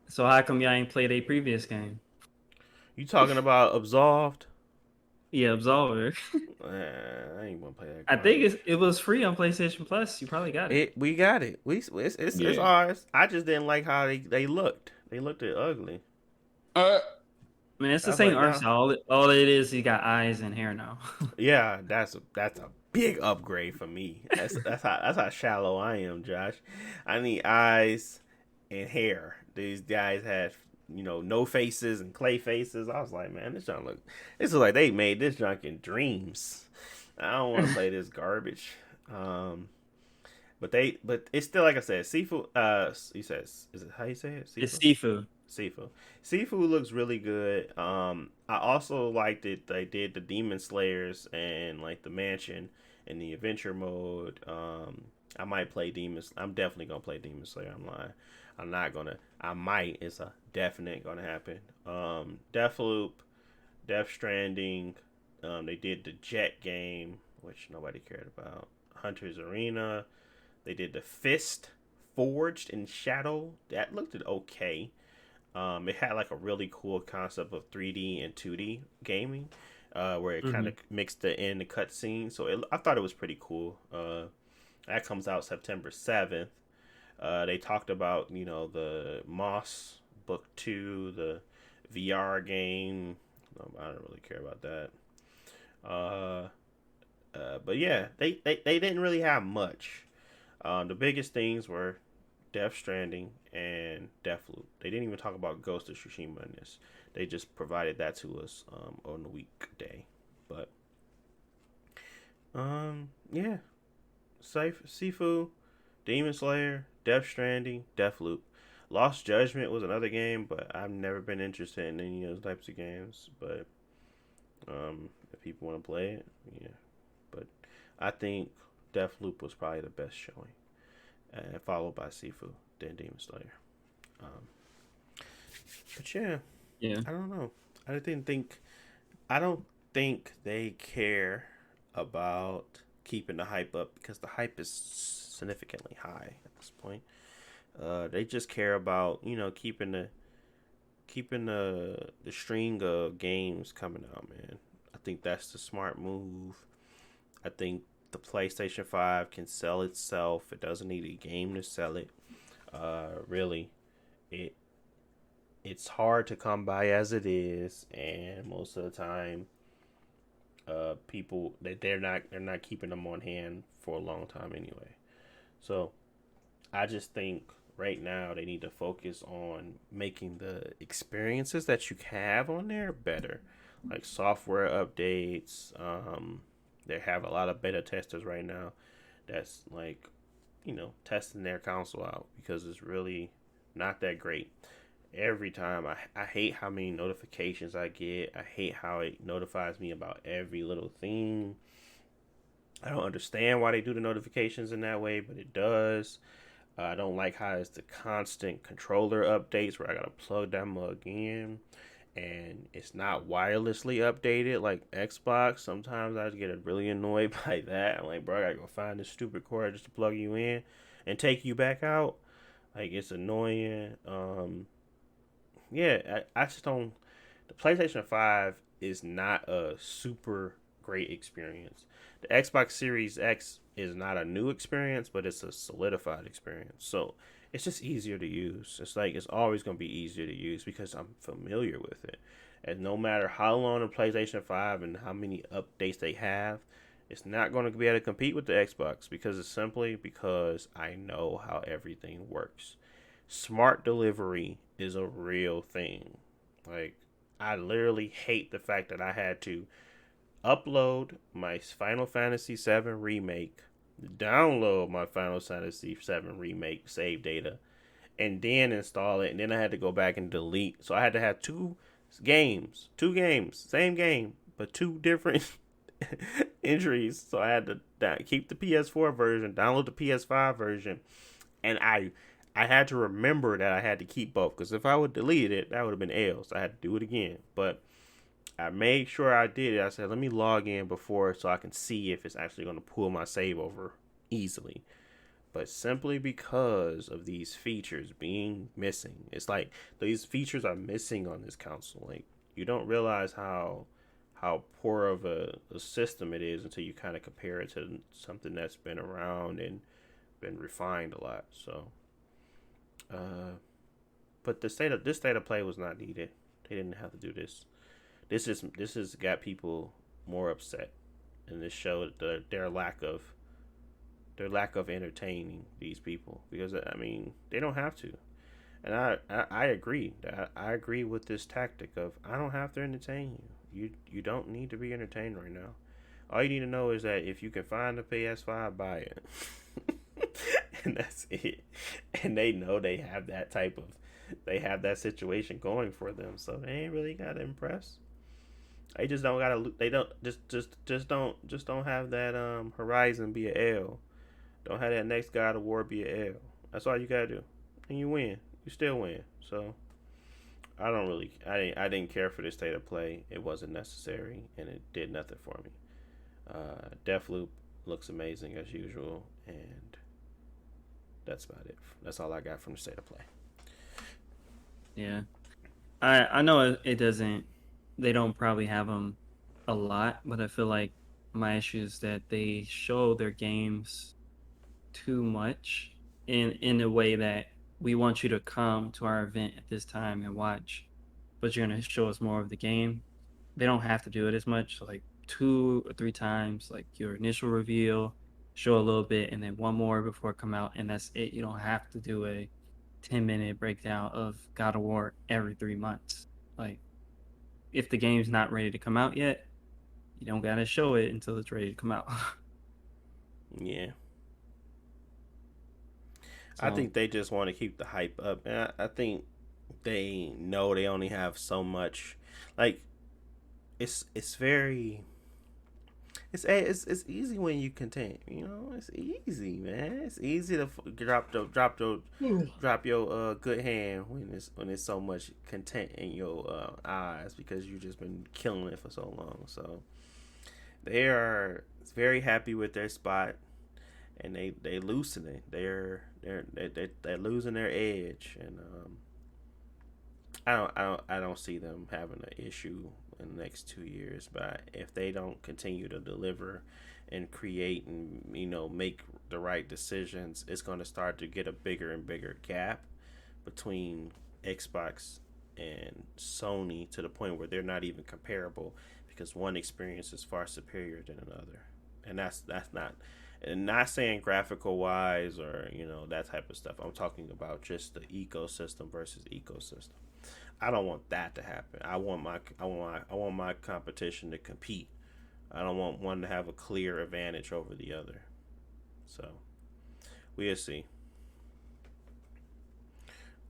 C: So how come y'all ain't played a previous game?
B: You talking about Absolved?
C: Yeah, Absolver.
B: I ain't gonna play that
C: I think
B: garbage.
C: it was free on PlayStation Plus. You probably got it.
B: We got it. It's
D: Yeah.
B: ours. I just didn't like how they looked. They looked ugly.
D: Uh,
C: I mean, it's
B: I
C: the
B: was
C: same
B: like,
C: art
B: nah.
C: style. All it is, he got eyes and hair now.
B: Yeah, that's a big upgrade for me. That's how shallow I am, Josh. I need eyes and hair. These guys had no faces and clay faces. I was like, man, this is like they made this junk in dreams. I don't want to play this garbage. Um, but it's still like I said, seafood. You said is it how you say it?
C: It's
B: Seafood.
C: seafood.
B: Seafood. Seafood looks really good. I also liked it. They did the Demon Slayers and like the Mansion in the adventure mode. I might play Demons. I'm definitely gonna play Demon Slayer. I'm lying. I'm not gonna. I might. It's a definite gonna happen. Deathloop, Death Stranding. They did the Jet game, which nobody cared about. Hunter's Arena. They did the Fist Forged in Shadow. That looked okay. It had like a really cool concept of 3D and 2D gaming, where it kind
C: Hmm.
B: of mixed in the cutscene. So I thought it was pretty cool. That comes out September 7th. They talked about the Moss Book 2, the VR game. I don't really care about that. Uh, but yeah, they didn't really have much. The biggest things were Death Stranding and Deathloop. They didn't even talk about Ghost of Tsushima in this. They just provided that to us on the weekday. But yeah, Sifu, Demon Slayer, Death Stranding, Deathloop. Lost Judgment was another game, but I've never been interested in any of those types of games. But if people want to play it, yeah. But I think Deathloop was probably the best showing, and followed by Sifu, then Demon Slayer. Um, but yeah,
C: Yeah.
B: I don't know. I didn't think. I don't think they care about keeping the hype up because the hype is significantly high at this point. They just care about keeping the string of games coming out, man. I think that's the smart move. I think the PlayStation 5 can sell itself. It doesn't need a game to sell it. Really, it it's hard to come by as it is, and most of the time, people they're not keeping them on hand for a long time anyway. So I just think right now they need to focus on making the experiences that you have on there better, like software updates. They have a lot of beta testers right now that's like, testing their console out because it's really not that great. Every time I hate how many notifications I get. I hate how it notifies me about every little thing. I don't understand why they do the notifications in that way, but it does. I don't like how it's the constant controller updates where I gotta plug that mug in, and it's not wirelessly updated like Xbox. Sometimes I get really annoyed by that. I'm like, bro, I gotta go find this stupid cord just to plug you in and take you back out. Like, it's annoying. Yeah, I just don't. The PlayStation 5 is not a super great experience. The Xbox Series X is not a new experience, but it's a solidified experience. So it's just easier to use. It's like it's always going to be easier to use because I'm familiar with it. And no matter how long the PlayStation 5 and how many updates they have, it's not going to be able to compete with the Xbox because it's simply because I know how everything works. Smart delivery is a real thing. Like, I literally hate the fact that I had to upload my Final Fantasy VII Remake, download my Final Fantasy VII Remake save data, and then install it. And then I had to go back and delete. So I had to have two games, same game, but two different entries. So I had to keep the PS4 version, download the PS5 version, and I had to remember that I had to keep both, because if I would delete it, that would have been L. So I had to do it again. But I made sure I did it. I said, let me log in before so I can see if it's actually going to pull my save over easily. But simply because of these features being missing, it's like these features are missing on this console. Like, you don't realize how poor of a system it is until you kind of compare it to something that's been around and been refined a lot. So, but this state of play was not needed. They didn't have to do this. This has got people more upset, and this showed their lack of entertaining these people, because I mean they don't have to, and I agree. I agree with this tactic of I don't have to entertain you. You don't need to be entertained right now. All you need to know is that if you can find a PS5, buy it, and that's it. And they know they have that situation going for them, so they ain't really gotta impress. They just don't gotta. They don't just don't have that Horizon be a L. Don't have that next God of War be a L. That's all you gotta do, and you win. You still win. So I didn't care for this state of play. It wasn't necessary, and it did nothing for me. Deathloop looks amazing as usual, and that's about it. That's all I got from the state of play.
C: Yeah, I know it doesn't. They don't probably have them a lot, but I feel like my issue is that they show their games too much in a way that we want you to come to our event at this time and watch, but you're gonna show us more of the game. They don't have to do it as much, so like 2 or 3 times, like your initial reveal, show a little bit, and then one more before it come out, and that's it. You don't have to do a 10-minute breakdown of God of War every 3 months. Like, if the game's not ready to come out yet, you don't gotta show it until it's ready to come out.
B: Yeah.
C: So,
B: I think they just want to keep the hype up. And I think they know they only have so much. Like, it's very. It's easy when you content. It's easy, man. It's easy to drop your good hand when it's so much content in your eyes, because you've just been killing it for so long. So they are very happy with their spot, and they loosen it. They're losing their edge, and I don't see them having an issue in the next 2 years. But if they don't continue to deliver and create and make the right decisions, it's going to start to get a bigger and bigger gap between Xbox and Sony, to the point where they're not even comparable, because one experience is far superior than another, and that's not And not saying graphical wise or that type of stuff. I'm talking about just the ecosystem versus ecosystem. I don't want that to happen. I want my competition to compete. I don't want one to have a clear advantage over the other. So we'll see.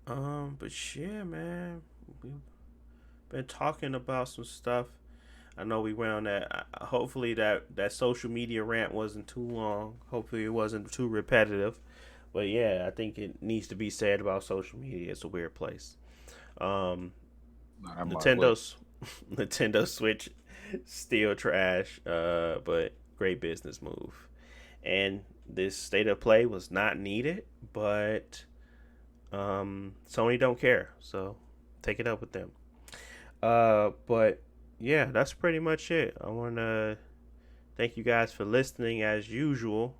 B: But yeah, man, we've been talking about some stuff. I know we went on that. Hopefully that social media rant wasn't too long. Hopefully it wasn't too repetitive. But yeah, I think it needs to be said about social media. It's a weird place. Nintendo's Nintendo Switch still trash, but great business move. And this state of play was not needed, but Sony don't care, so take it up with them. But yeah, that's pretty much it. I want to thank you guys for listening as usual.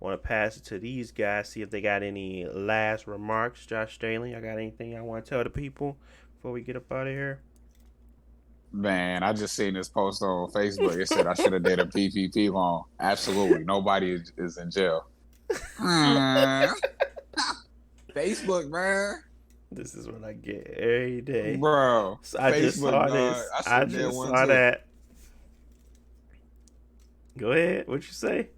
B: I want to pass it to these guys, see if they got any last remarks. Josh Staley, I got anything I want to tell the people before we get up out of here?
D: Man, I just seen this post on Facebook. It said I should have did a PPP loan. Absolutely, nobody is in jail. Facebook, man.
B: This is what I get every day,
D: bro.
B: So I just saw this. I just saw that. Go ahead. What you say?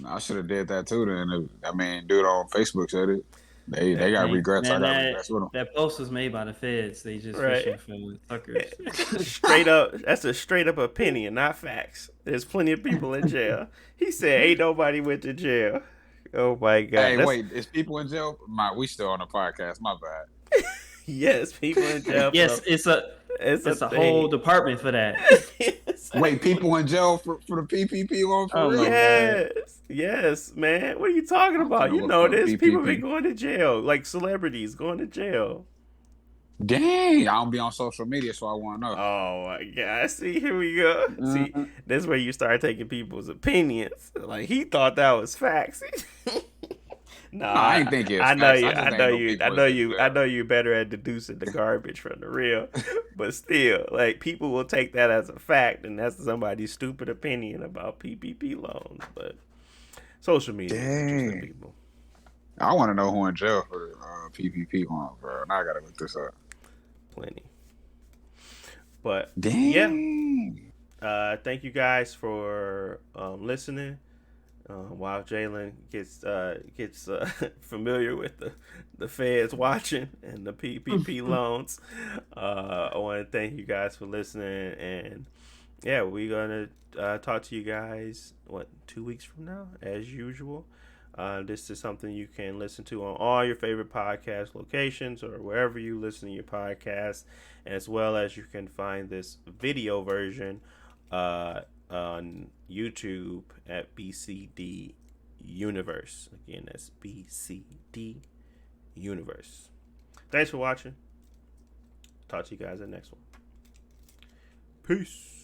D: I should have did that too. Then I mean, dude on Facebook said it. They got regrets.
C: Man,
D: I got regrets with them.
C: That post was made by the feds. They just fishing for suckers.
B: Straight up, that's a straight up opinion, not facts. There's plenty of people in jail. He said, "Ain't nobody went to jail." Oh my god!
D: Hey, wait, is people in jail? We still on the podcast. My bad.
B: Yes, people in jail.
C: Yes, it's a whole department for that.
D: Wait, people in jail for the PPP loan for real?
B: Yes, man. What are you talking about? You know this. People been going to jail, like celebrities going to jail.
D: Dang, I don't be on social media, so I want to know.
B: Oh my god! See, here we go. See, that's where you start taking people's opinions. Like he thought that was facts. No, I ain't thinking. I know you. I know you better at deducing the garbage from the real. But still, like people will take that as a fact, and that's somebody's stupid opinion about PPP loans. But social media, interesting people.
D: I want to know who in jail for PPP loan, bro. Now I gotta look this up.
B: Plenty. But yeah, thank you guys for listening. While Jalen gets familiar with the feds watching and the PPP loans, I want to thank you guys for listening. And yeah, we're gonna talk to you guys 2 weeks from now, as usual. This is something you can listen to on all your favorite podcast locations or wherever you listen to your podcast, as well as you can find this video version on YouTube at BCD Universe. Again, that's BCD Universe. Thanks for watching. Talk to you guys in the next one. Peace.